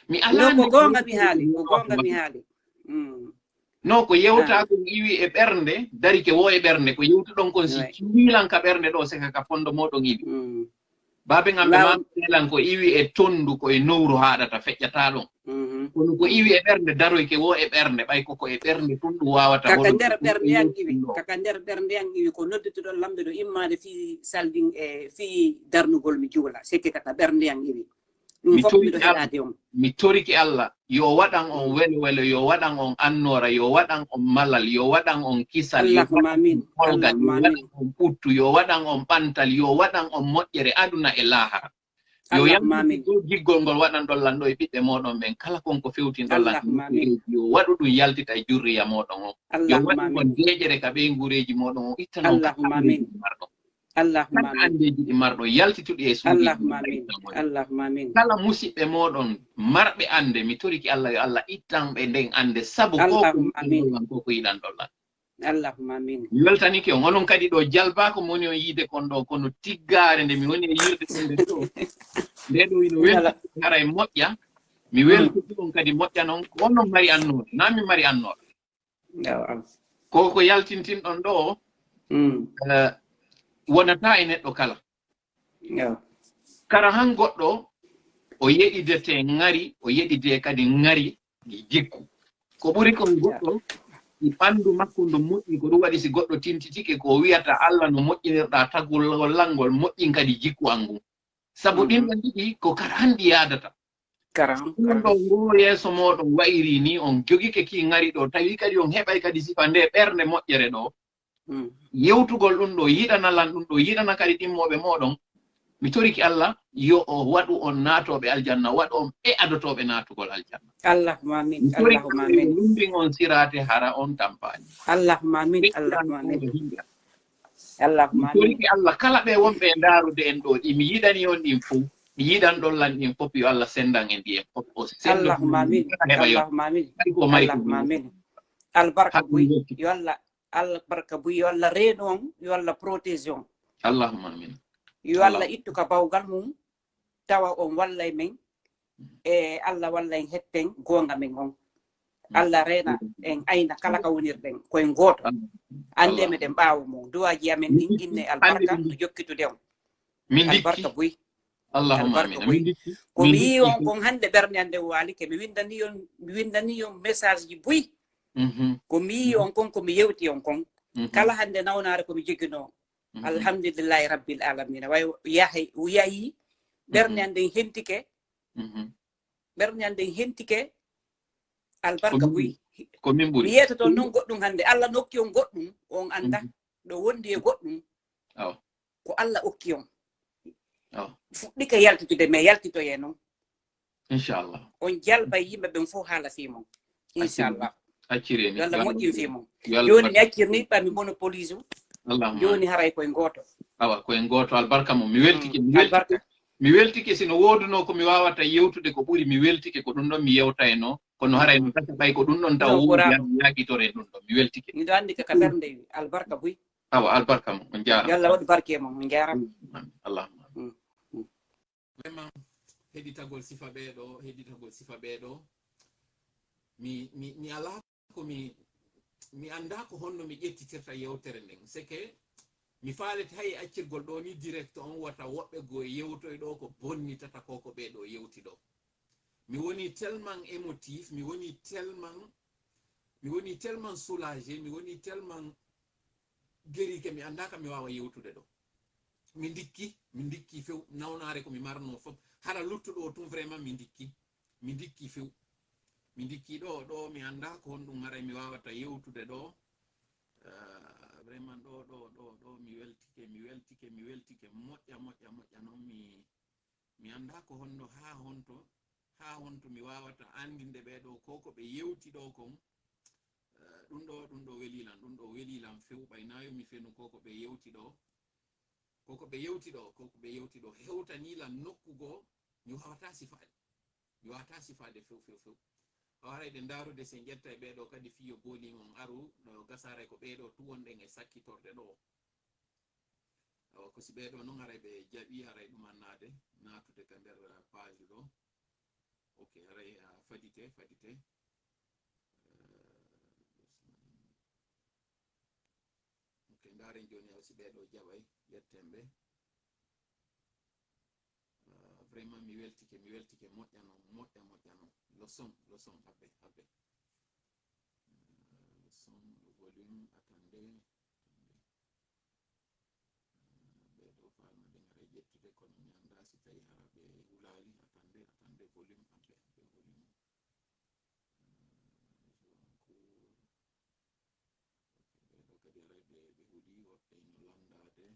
mi ala
ko gonga mi haali
no ko yewta ko iwi e ɓernde darike wo e ɓernde ko yewtuɗon kon si ciwilan ka ɓernde ɗo seka ka fondo moɗon iwi babe ngamɓe malan ko iwi e tondu ko e nowru haɗata feƴƴata ɗon kono ko iwi e ɓernde daroyke wo e ɓernde ɓay koko e ɓernde tun ɗum wawata
kaka nder ɓernde an iwi ko noddutuɗon lamɓe ɗo immade fi saldin e fi darnugol mi juula sikke kaka ɓernde an iwi
mi toriki Allah yo waɗan on welo yo waɗan on annora yo waɗan on malal yo waɗan on kisal yo waɗan holgal yo waɗan on puttu yo waɗan on ɓantal yo waɗan on moƴƴere aduna e lahara yo
Allahumma
yalti
amin.
ɗo jiggol ngol waɗan ɗollan ɗo e ɓiɓɓe moɗon ɓen kala konko fewtin ɗollan
Allahumma amin.
yo waɗu ɗum yaltita e jurriya moɗon o yo
Allahumma
waɗu on
amin.
deƴere ka ɓe gureji moɗon o itta noon kala
Allahumma
andeji
amin.
ɗi marɗon
Allahumma
kala
amin.
andeji ɗi marɗon yaltituɗi e suuɗi
Allahumma amin. Allahumma amin.
kala musidɓe moɗon marɓe ande mi toriki Allah yo Allah ittan ɓe nden ande sabu ko
Allahumma amin.
ko ko yiɗan ɗollan
Allahumma amin.
mi weltanike on onon kadi ɗo jalbako mo woni on yiide kon ɗo kono tiggare nde mi woni e yirde ɗon nde ɗo nde ɗo ino welti hara e moƴƴa mi weltiti on kadi moƴƴa noon onon mari annode na mi mari annoɗo ko yaltintin ɗon ɗo wonata e neɗɗo kala kara han goɗɗo o yeɗidete ngari o yeɗide kadi ngari jikku ko ɓuri kon goɗɗo i ɓanndu makko ndu moƴƴi ko ɗum waɗi si goɗɗo tintitike ko wiyata Allah no moƴƴinirɗa tagol langol moƴƴin kadi jikku an ngun sabu ɗinɗon ɗiɗi ko kara hanɗi yaadata ɗum ɗo ngo yeeso moɗon wayiri ni on jogike ki ngari ɗo tawi kadi on heɓay kadi sifa nde ɓernde moƴƴere ɗo yewtugol ɗum ɗo yiɗanalan ɗum ɗo yiɗana kadi ɗimmoɓe moɗon mi toriki Allah yo o waɗu on naatoɓe aljanna waɗu on ɓe adotoɓe naatugol aljanna
Allahumma amin. Allahumma amin.
lumbin on sirate hara on tampani
Allahumma amin. Allahumma amin. Allahumma amin.
toriki Allah kala ɓe wonɓe ndaarude en ɗo ɗi mi yiɗani on ɗin fo ɗi yiɗan ɗollan ɗin fof yo Allah sendan en ɗi en fof o
Allahumma amin. Allahumma amin. Allahumma amin. Albarka buy yo Allah albarka buy yo Allah reeno on yo Allah protection
Allahumma amin.
yo Allah ittu ka bawgal mum tawa on wallay men e Allah walla en hetten gonga men on Allah reena en ayna kala ka wonirɗen koye gooto ande meɗen ɓaawo mum duwaji amen ɗin inne albarka no jokkitude on albarka buy
Allahumma amin.
ko mi yi on kon hande ɓernde ande waalike mi windani on message ji buy ko mi yi on kon komi yewti on kon kala hande nawnare komi joguino alhamdulillahi rabbil alamina way yahi ɓernde anden hentike ɓernde anden hentike albarka buy mi yeytoto noon goɗɗum hande Allah nokki on goɗɗum on anda ɗo wondi e goɗɗum ko Allah okki on fuɗɗike yaltitude mais yaltitoye noon inchallah on jalba yimɓe ɓen fof haala fimon inchallah
accireni
yo Allah moƴƴin fimon joni mi accirni ɓami monopolise joni haray koye goto
awa koye goto albarka mum mi weltike sino woduno ko mi wawata yewtude ko ɓuri mi weltike ko ɗum ɗon mi yewtayno kono haray no tata ɓay ko ɗum ɗon taw yaagitore ɗum ɗon mi weltike
miɗo andi kaka ɓernde albarka buy
awa albarka mum on jarama
yo Allah waɗi barke mum on jarama
allahuma vraiment heɗitagol sifa ɓeeɗo mi ala ko mi anda ko honno mi ƴettitirta yewtere nden seke mi faalete hay accirgol ɗo ni direct on wata woɓɓe go yewtoy ɗo ko bonnitata koko ɓeeɗo yewti ɗo mi woni tellement émotif mi woni tellement soulagé mi woni tellement guérike mi anda kam mi wawa yewtude ɗo mi ndikki few nawnare ko mi marno fof hara luttuɗo tum vraiment mi ndikki few mi ndikki ɗo mi anda ko honɗum haray mi wawata yewtude ɗo vraiment ɗo mi weltike moƴƴa noon mi anda ko honno ha honto mi wawata andinde ɓeɗo ko ɓe yewti ɗo kon ɗum ɗo welilam few ɓaynayo mi fenu ko ɓe yewti ɗo hewtanilam nokkugo mi wawata sifade few hawarayde ndarude sen ƴetta e ɓeɗo kadi fiyo boling on aru no gasare ko ɓeɗo tuwonɗen e sakkitorde ɗo ko si ɓeɗo noon haray ɓe jaɓi haray ɗumannade natude ka nder page ɗo ok haray fadite ok ndaren joni si ɓeɗo jaɓay ƴettemɓe vraiment mi weltike moƴƴa noon leçon habbe leçon volume attendez ɓeɗo falma ɗen haray ƴettude kono mi anda si tawi hara ɓe wulali attendez volume habbe volume ɓeɗo kadi haray ɓe huuɗi woɓɓe ino landade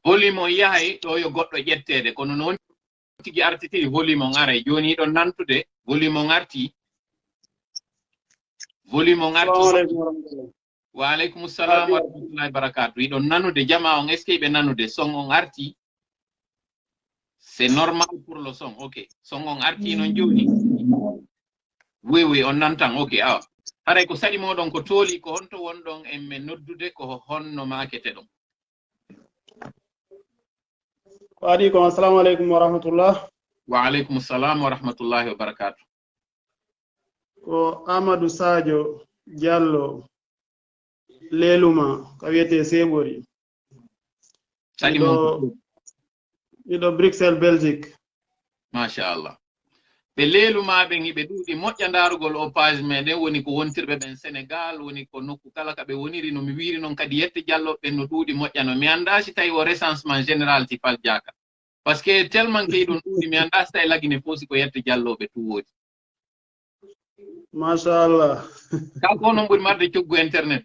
volume o yahay ɗo yo goɗɗo ƴettede kono noon tigi artitiri volume on aray joni ɗon nantude volume on arti wa aleykum salam wa rahmatullahi barakatu iɗon nanude jama on est ce que ɓe nanude son on arti c'est normal pour le son ok son on arti non joni oui on nantan ok awa haray ko saɗi moɗon ko tooli ko honto wonɗon en men noddude ko honno makete ɗon
Waalaikum assalamu alaikum wa rahmatullah.
Wa alaikum assalam wa rahmatullahi wa barakatuh.
Ko Amadou Sadio Diallo Leluma kawiyete Sebori. Miɗo Bruxelles Belgique.
Machallah. Ɓe lelumaɓe ɓe ɗuuɗi moƴƴa ndarugol o page meɗen woni ko wontirɓe ɓen Sénégal woni ko nokku kala ka ɓe woniri no mi wiri noon kadi yette jalloɓe no ɗuuɗi moƴƴano mi anda si tawi o recensement général ti fal jaka par ce que tellement que ɗum ɗuuɗi mi anda si tawi lagine fosi ko yette jalloɓe tuwoji
machallah
kanko noon ɓuri marde coggu internet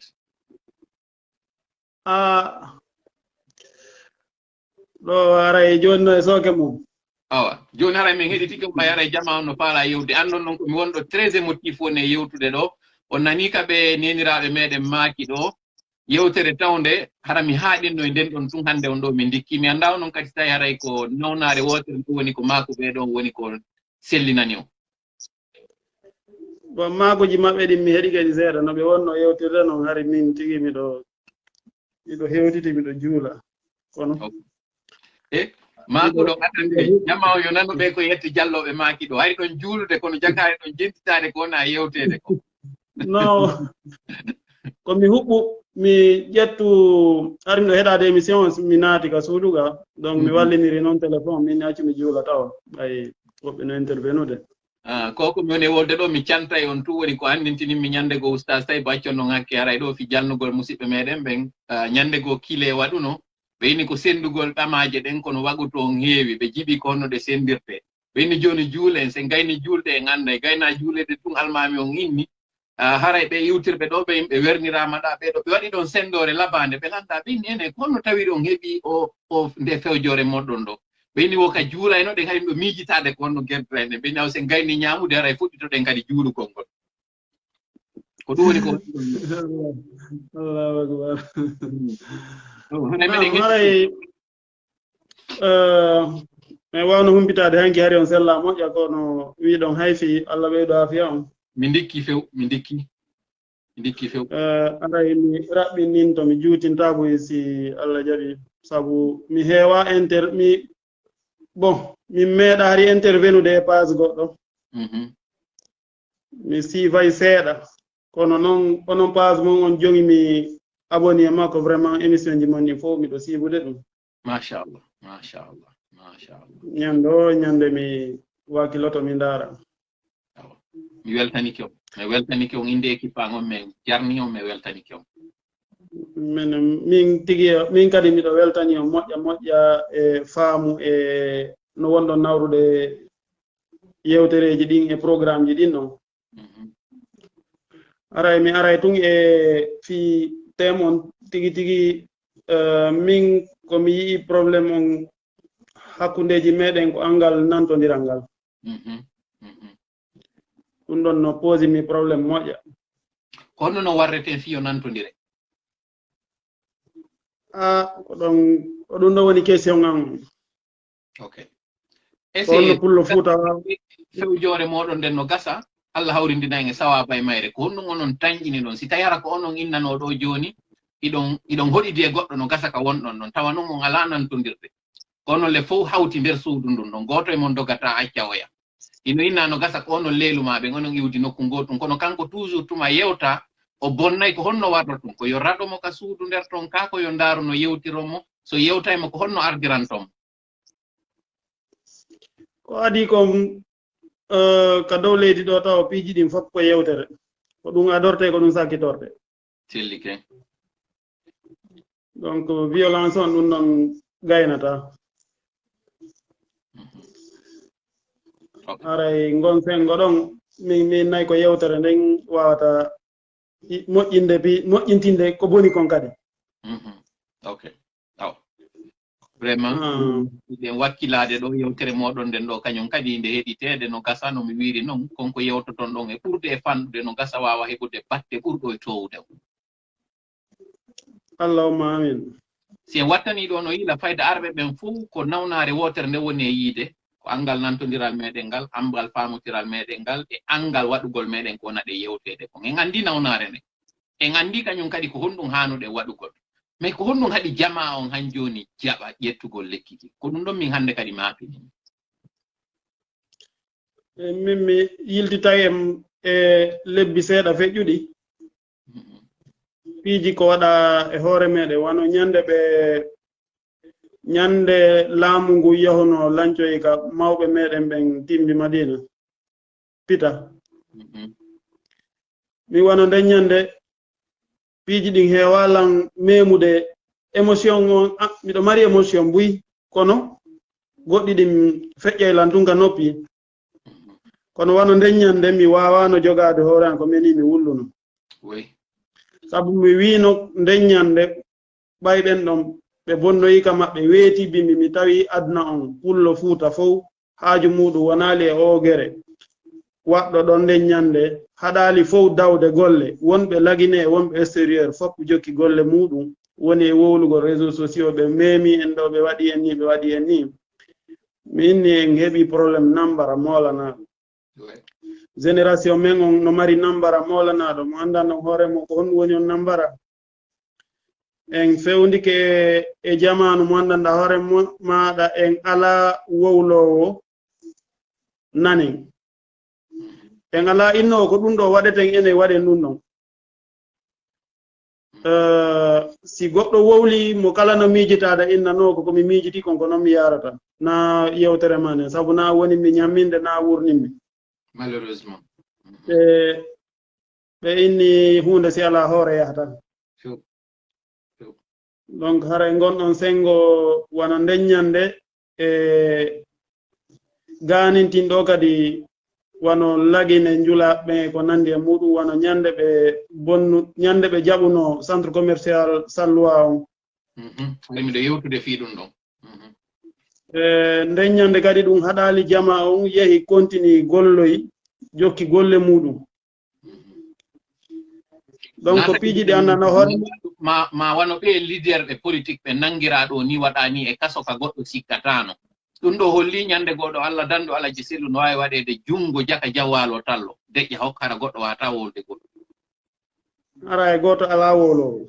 ɗo aray joni no e soke mum
awa joni haray min heɗiti ko mayara jama on no faala yewde andon noon komi wonɗo très émotif woni e yewtude ɗo on nani ka ɓe neniraɓe meɗen maaki ɗo yewtere tawnde hara mi haaɗinno e nden ɗon tun hannde on ɗo min dikki mi annda noon kadi tawi haray ko nawnare wotere ɗum woni ko maako ɓe ɗo woni ko sellinani o
bon maagoji maɓɓe ɗin mi heɗi kadi seeɗa no ɓe wonno yewtirde noon hari min tigi miɗo hewtiti miɗo juula kono
maako ɗo attande jama o yo nanoɓe ko yetti jalloɓe maaki ɗo hay ɗon juulude kono jakaare ɗon jentitade ko wona yewtede ko
non komi huɓɓu mi ƴettu ari miɗo heɗade émission mi naati ka suuduga donc mi walliniri noon téléphone min acci mi juula tawa ay woɓɓe no intervenude
koko mi woni wolde ɗo mi canta e on tu woni ko anndintinimi ñande goo oustage tawi baccon noon hakke haray ɗo fi jalnugol musidɓe meɗen ɓen ñande goo kile waɗuno ɓe inni ko sendugol ɗamaje ɗen kono waguto on heewi ɓe jiɓi ko honno ɗe sendirte ɓe inni joni juulen sen gayni juulde en anda e gayna juulede tun almami on inni haray ɓe iwtirɓe ɗo ɓe yimɓe wernirama ɗa ɓeɗo ɓe waɗi ɗon sendore labande ɓe landa ɓe inni ene ko honno tawiri on heeɓi o nde fewjore moɗɗon ɗo ɓe inni wo ka juulayno ɗen kadi ɗo miijitade ko honno gertoɗa ɓe inni aw sen gayni ñamude haray fuɗɗitoɗen kadi juulugol ngol ko ɗum woni ko
Allahu akbar haray mi wawno humpitade hanki hari on sella moƴƴa kono wiɗon hayfi Allah ɓeydo afiya on
mi dikki few
aray mi raɓɓinin to mi juutintako si Allah jaɓi sabu mi heewa min meeɗa hari intervenude e page goɗɗo mi siifay seeɗa kono noon onon page mon on jongi mi abonné e makko vraiment émission ji mon ni fof miɗo siibude ɗum
machallah
ñande mi wakiloto mi ndaara
mi weltanike on inde équipage on min jarni on mi weltanike on
min kadi miɗo weltani on moƴƴa e faamu e no wonɗon nawrude yewtereji ɗin e programme ji ɗin ɗon aray mi aray tun e fi thème on tigi min komi yii probléme on hakkundeji meɗen ko angal nantodiral ngal ɗum ɗon no pose mi probléme moƴƴa
ko honno no warreten fiyo nantodire
ko ɗum ɗo woni question an
ok
honno pullo fuuta
fewjore moɗon nden no gasa Allah hawrindina en e sawaba e mayre ko honno onon tañƴini ɗon si tawi hara ko onon innano ɗo joni iɗon hoɗidi e goɗɗo no gasa ka wonɗon ɗon tawa noon on ala nantodirde kono le fof hawti nder suudu ndun ɗon goto e mon dogata acca oya ino inna no gasa ko onon leelumaɓe onon iwdi nokku gotum kono kanko toujours tuma yewta o bonnay ko honno warta ɗum ko yo raɗomo ka suudu nder ton ka ko yo ndaaru no yewtiromo so yewtaymo ko honno ardirantomo
ko adi kom ka dow leydi ɗo taw piiji ɗin fof ko yewtere ko ɗum adorte ko ɗum sakkitorte
selli ke
donc violence on ɗum ɗon gaynata aray ngon sengo ɗon min nayi ko yewtere nden wawata moƴƴintinde ko boni kon kadi
ok aw vraiment ɓen wakkilade ɗo yewtere moɗon nden ɗo kañum kadi nde heɗitede no gasa no mi wiri noon konko yewtoton ɗon e ɓurde e fanɗude no gasa wawa heɓude batte ɓurɗo e towude
allahumma amin
si en wattani ɗo no yiila fayda arɓe ɓen fuu ko nawnare wotere nde woni e yiide ko angal nantodiral meɗen ngal angal famotiral meɗen ngal e angal waɗugol meɗen ko wona ɗe yewtede kon en andi nawnare nde en andi kañum kadi ko honɗum hanuɗe waɗugol mais ko honɗum haɗi jama on han joni jaɓa ƴettugol lekkiji ko ɗum ɗon min hande kadi maapini
min mi yiltita e lebbi seeɗa feƴƴuɗi piiji ko waɗa e hoore meɗen wano ñande laamu ngu yahuno lancoyi ka mawɓe meɗen ɓen timmi Madina pita mi wano nden ñande piiji ɗin heewalan memude émotion on miɗo mari émotion buy kono goɗɗi ɗin feƴƴaylan tun ka noppi kono wano nden ñande mi wawano jogade hoore an ko meni mi wulluno sabu mi wino nden ñande ɓayɗen ɗon ɓe bonnoyi ka maɓɓe weeti bimbi mi tawi aduna on pullo fuuta fof haaju muɗum wonali e ogere waɗɗo ɗon nden ñande haɗali fof dawde golle wonɓe lagine e wonɓe extérieur fof jokki golle muɗum woni e wowlugol réseaux sociaux ɓe memi en ɗo ɓe waɗi en ni ɓe waɗi en ni mi inni en heɓi probléme nambara molanaɗo génération men on no mari nambara molanaɗo mo andanno hooremo ko honɗum woni on nambara en fewndike e jamanu mo andanɗa hoore maɗa en ala wowlowo nanen en ala innowo ko ɗum ɗo waɗeten ene waɗen ɗum ɗon si goɗɗo wowli mo kala no miijitaɗa innano ko komi miijiti kon ko noon mi yarata na yewtere mane sabu na woni mi ñamminde na wurnimmi
malheureusement
ɓe inni hunde si ala hoore yahata donc haray gonɗon sengo wona ndeññande e ganintinɗo kadi wano lagine njulaɓe ko nandi e muɗum wano ñande ɓe jaɓuno centre commercial Salloa on
miɗo yewtude fi ɗum ɗon
nden ñande kadi ɗum haɗali jama on yehi continue golloyi jokki golle muɗum donc ko piiji ɗi andana hoore
ma wano ɓe leader ɓe politique ɓe nangira ɗo ni waɗani e kaso ka goɗɗo sikkatano ɗum ɗo holli ñande goɗɗo Allah danɗo alaji sellu no wawi waɗede jungo jaka jawwalo tallo deƴƴa hokkara goɗɗo wata wolde goɗɗo
ara e goto ala wolowo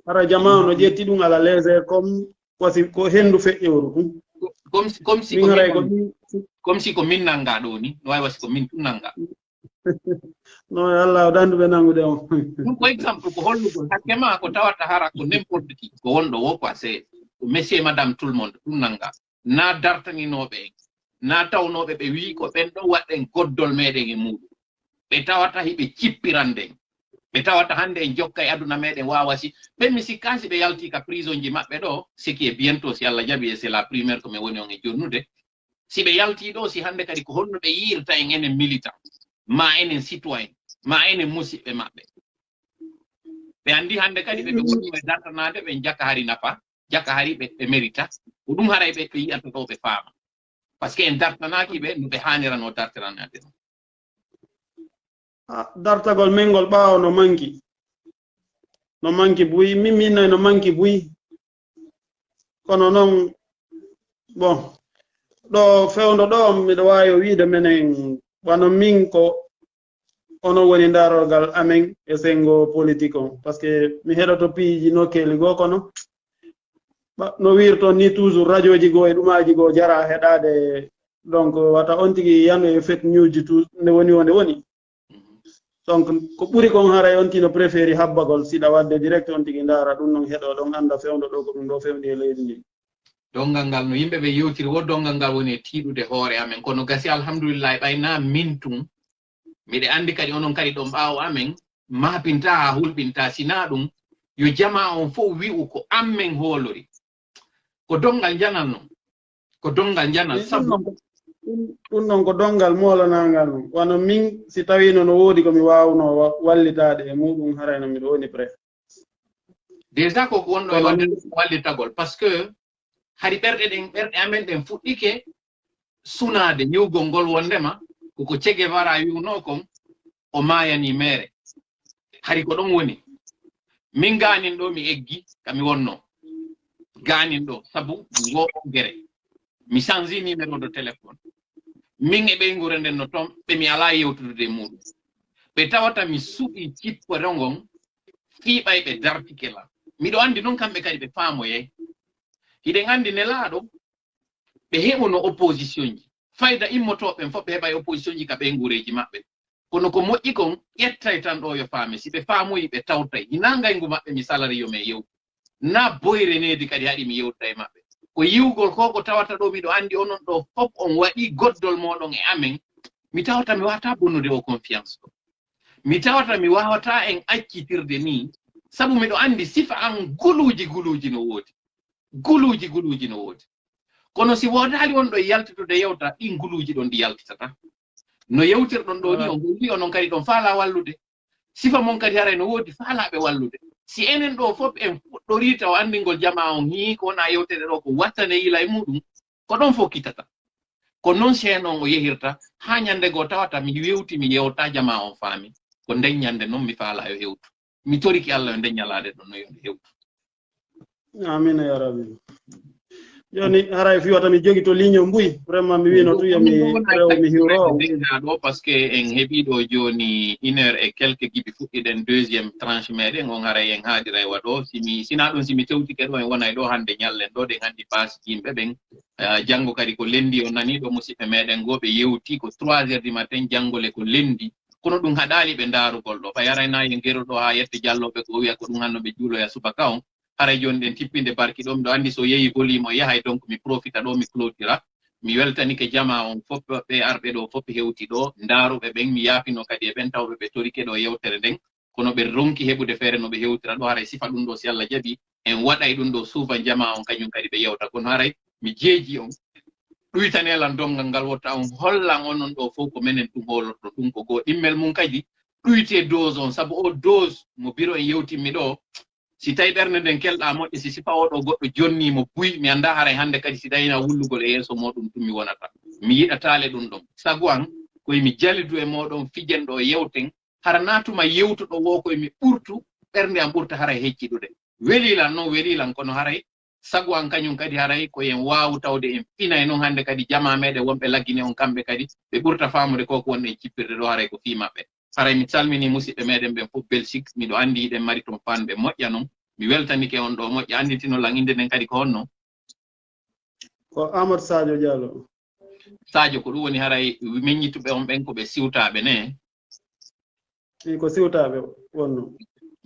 ara jamanu no ƴetti ɗum ala légère comme ko hendu feƴƴewru
comme si ko min nanga ɗo ni no wawi wasi ko min tun nanga
non Allah danduɓe nangude on
ɗum ko exemple ko hollugol hakke ma ko tawata hara ko n'importe qui ko wonɗo wo quoi c'est monsieur madame tout le monde ɗum nanga na dartaninoɓe en na tawnoɓe ɓe wi ko ɓen ɗo waɗɗen goddol meɗen e muɗum ɓe tawata hiɓe cippiranden ɓe tawata hande en jokka e aduna meɗen wawasi ɓen mi sikkasi ɓe yalti ka prison ji maɓɓe ɗo ce qui est bientôt si Allah jaɓi et c'est la primaire ko mi woni on e jonnude si ɓe yalti ɗo si hande kadi ko honno ɓe yirta en enen militant ma enen citoyen ma enen musidɓe maɓɓe ɓe andi hande kadi ɓeɓe woni e dartanade ɓe jakka hari nafa jakka hari ɓe mérita ko ɗum haray ɓe yiyata ɗo ɓe faama par ce que en dartanaki ɓe no ɓe hanirano dartiranade ɗum
dartagol mengol ɓaawo no manki buyi minnayi no manki buyi kono noon bon ɗo fewndo ɗo miɗo wawi wiide menen wano min ko onon woni darorgal amen e sengo politique on par ce que mi heɗoto piiji nokkeli goo kono no wirton ni toujours radio ji goo e ɗumaji goo jara heɗade donc wata on tigui yano e fake news ji nde woni o nde woni donc ko ɓuri kon haray on tino préféri habbagol siɗa wadde direct on tigui dara ɗum noon heɗo ɗon anda fewndo ɗo ko ɗum ɗo fewndi e leydi ndi
dongal ngal no yimɓeɓe yewtiri wo dongal ngal woni e tiiɗude hoore amen kono gasi alhamdulillah ɓayna min tun miɗe andi kadi onon kadi ɗon ɓaawo amen mapinta ha hulɓinta sina ɗum yo jama on fo wi'u ko ammen holori ko dongal janal non ko dongal janal sabu
ɗum ɗon ko dongal molanangal wano min si tawino no woodi komi wawno wallitade e muɗum harayno miɗo woni prêt
déjà ko wonɗo e wadde wallitagol par ce que hari ɓerɗe amen ɗen fuɗɗike sunade ñiwgol ngol wondema koko Che Guevara wiwno kon o mayani mere hari ko ɗon woni min ganin ɗo mi eggi kami wonno ganin ɗo sabu ngo gere mi changi numéro de téléphone min e ɓeygure nden no toon ɓe mi ala yewtude muɗum ɓe tawata mi suɓi cippore ngon fiiɓay ɓe dartike la miɗo andi noon kamɓe kadi ɓe faamoyey hiɗen andi nelaaɗo ɓe heɓuno opposition ji fayda immotoɓen fof ɓe heɓa opposition ji ka ɓeygureji maɓɓe kono ko moƴƴi kon ƴettay tan ɗo yo faami si ɓe faamoyi ɓe tawtay hina ngaygu maɓɓe mi salari yo men yew na boyre nedi kadi haɗi mi yewta e maɓɓe ko yiwgol ko ko tawata ɗo miɗo andi onon ɗo fof on waɗi goddol moɗon e amen mi tawata mi wawata bonnude o confiance ɗo mi tawata mi wawata en accitirde ni sabu miɗo andi sifa an guluji no woodi kono si wodali on ɗo yaltitude yewta ɗin guluji ɗon ɗi yaltitata no yewtirɗon ɗo ni on wi onon kadi ɗon faala wallude sifa mon kadi haray no woodi faalaɓe wallude si enen ɗo fof en fuɗɗori taw andingol jama on hi ko wona yewtere ɗo ko wattane yila e muɗum ko ɗon fof kitata ko noon chaine on o yehirta ha ñande goo tawata mi wewti mi yewta jama on faami ko nden ñande noon mi faala yo hewtu mi toriki Allah yo nden ñalade ɗon no yo hewtu
amina ya rabbi joni haray fiwata mi jogi to ligne mbuy vraiment mi wino tu yomi rew mi hiwro
déjà ɗo par ce que en heeɓi ɗo joni 1 heure et quelque gibi fuɗɗiɗen deuxiéme tranche meɗen on haray en haadira e waɗo sina ɗon simi tewtike ɗo en wonay ɗo hande ñallen ɗo ɗen andi base yimɓe ɓen janngo kadi ko lendi o nani ɗo musidɓe meɗen go ɓe yewti ko 3 heures du matin janngole ko lendi kono ɗum haɗali ɓe darugol ɗo ɓa yarayna en geruɗo ha yette jalloɓe ko wiya ko ɗum hanno ɓe juuloya subaka on haray joni ɗen tippinde barki ɗo miɗo andi so yeehi volume o yahay donc mi profita ɗo mi clôtira mi weltanike jama on fof ɓe arɓe ɗo fof hewti ɗo daruɓe ɓen mi yaafino kadi e ɓen tawɓe ɓe torike ɗo yewtere nden kono ɓe ronki heɓude feere no ɓe hewtira ɗo haray sifa ɗum ɗo si Allah jaɓi en waɗay ɗum ɗo suufa jama on kañum kadi ɓe yewta kono haray mi jeeji on ɗuytanelan dongal ngal wotta on hollan onon ɗo fof ko menen ɗum holotto ɗum ko goo ɗimmel mum kadi ɗuyte dose on sabu o dose mo biro en yewtimmi ɗo si tawi ɓernde nden kelɗa moƴƴe si sifa oɗo goɗɗo jonnimo buy mi anda haray hannde kadi si tawina wullugol e yeeso moɗum ɗum mi wonata mi yiɗatale ɗum ɗon sagu an koyemi jalidu e moɗon fijen ɗo yewten hara natuma yewtuɗo wo koyemi ɓurtu ɓernde am ɓurta haray hecciɗude welilan noon welilan kono haray sagu an kañum kadi haray koyen wawu tawde en finay noon hannde kadi jama meɗen wonɓe laggine on kamɓe kadi ɓe ɓurta famude koko wonɗen cippirde ɗo haray ko fi maɓɓe haray mi salmini musidɓe meɗen ɓen fof Belgique miɗo andi hiɗen mari toon fanɓe moƴƴa noon mi weltanike on ɗo moƴƴa anditinolan inde nden kadi ko honno
ko Amadou Sadio Diallo
Sadio ko ɗum woni haray meññituɓe on ɓen ko ɓe siwtaɓe ne
ko siwtaɓe wonno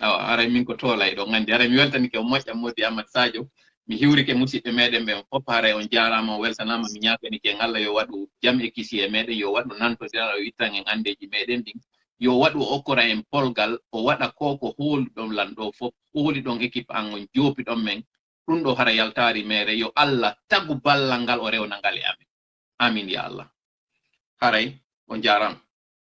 awa haray min ko toolay ɗo gandi haray mi weltanike on moƴƴa modi Amadou Sadio mi hiwrike musidɓe meɗen ɓen fof haray on jarama on weltanama mi ñaganike en Allah yo waɗu jam e kisi e meɗen yo waɗu nantodira yo ittan en andeji meɗen ɗin yo waɗu okkora en polgal o waɗa koko hooli ɗon lan ɗo fof hooli ɗon équipe an on joopi ɗon men ɗum ɗo hara yaltari mere yo Allah tagu ballal ngal o rewna ngal e amen amin ya Allah haray on jarama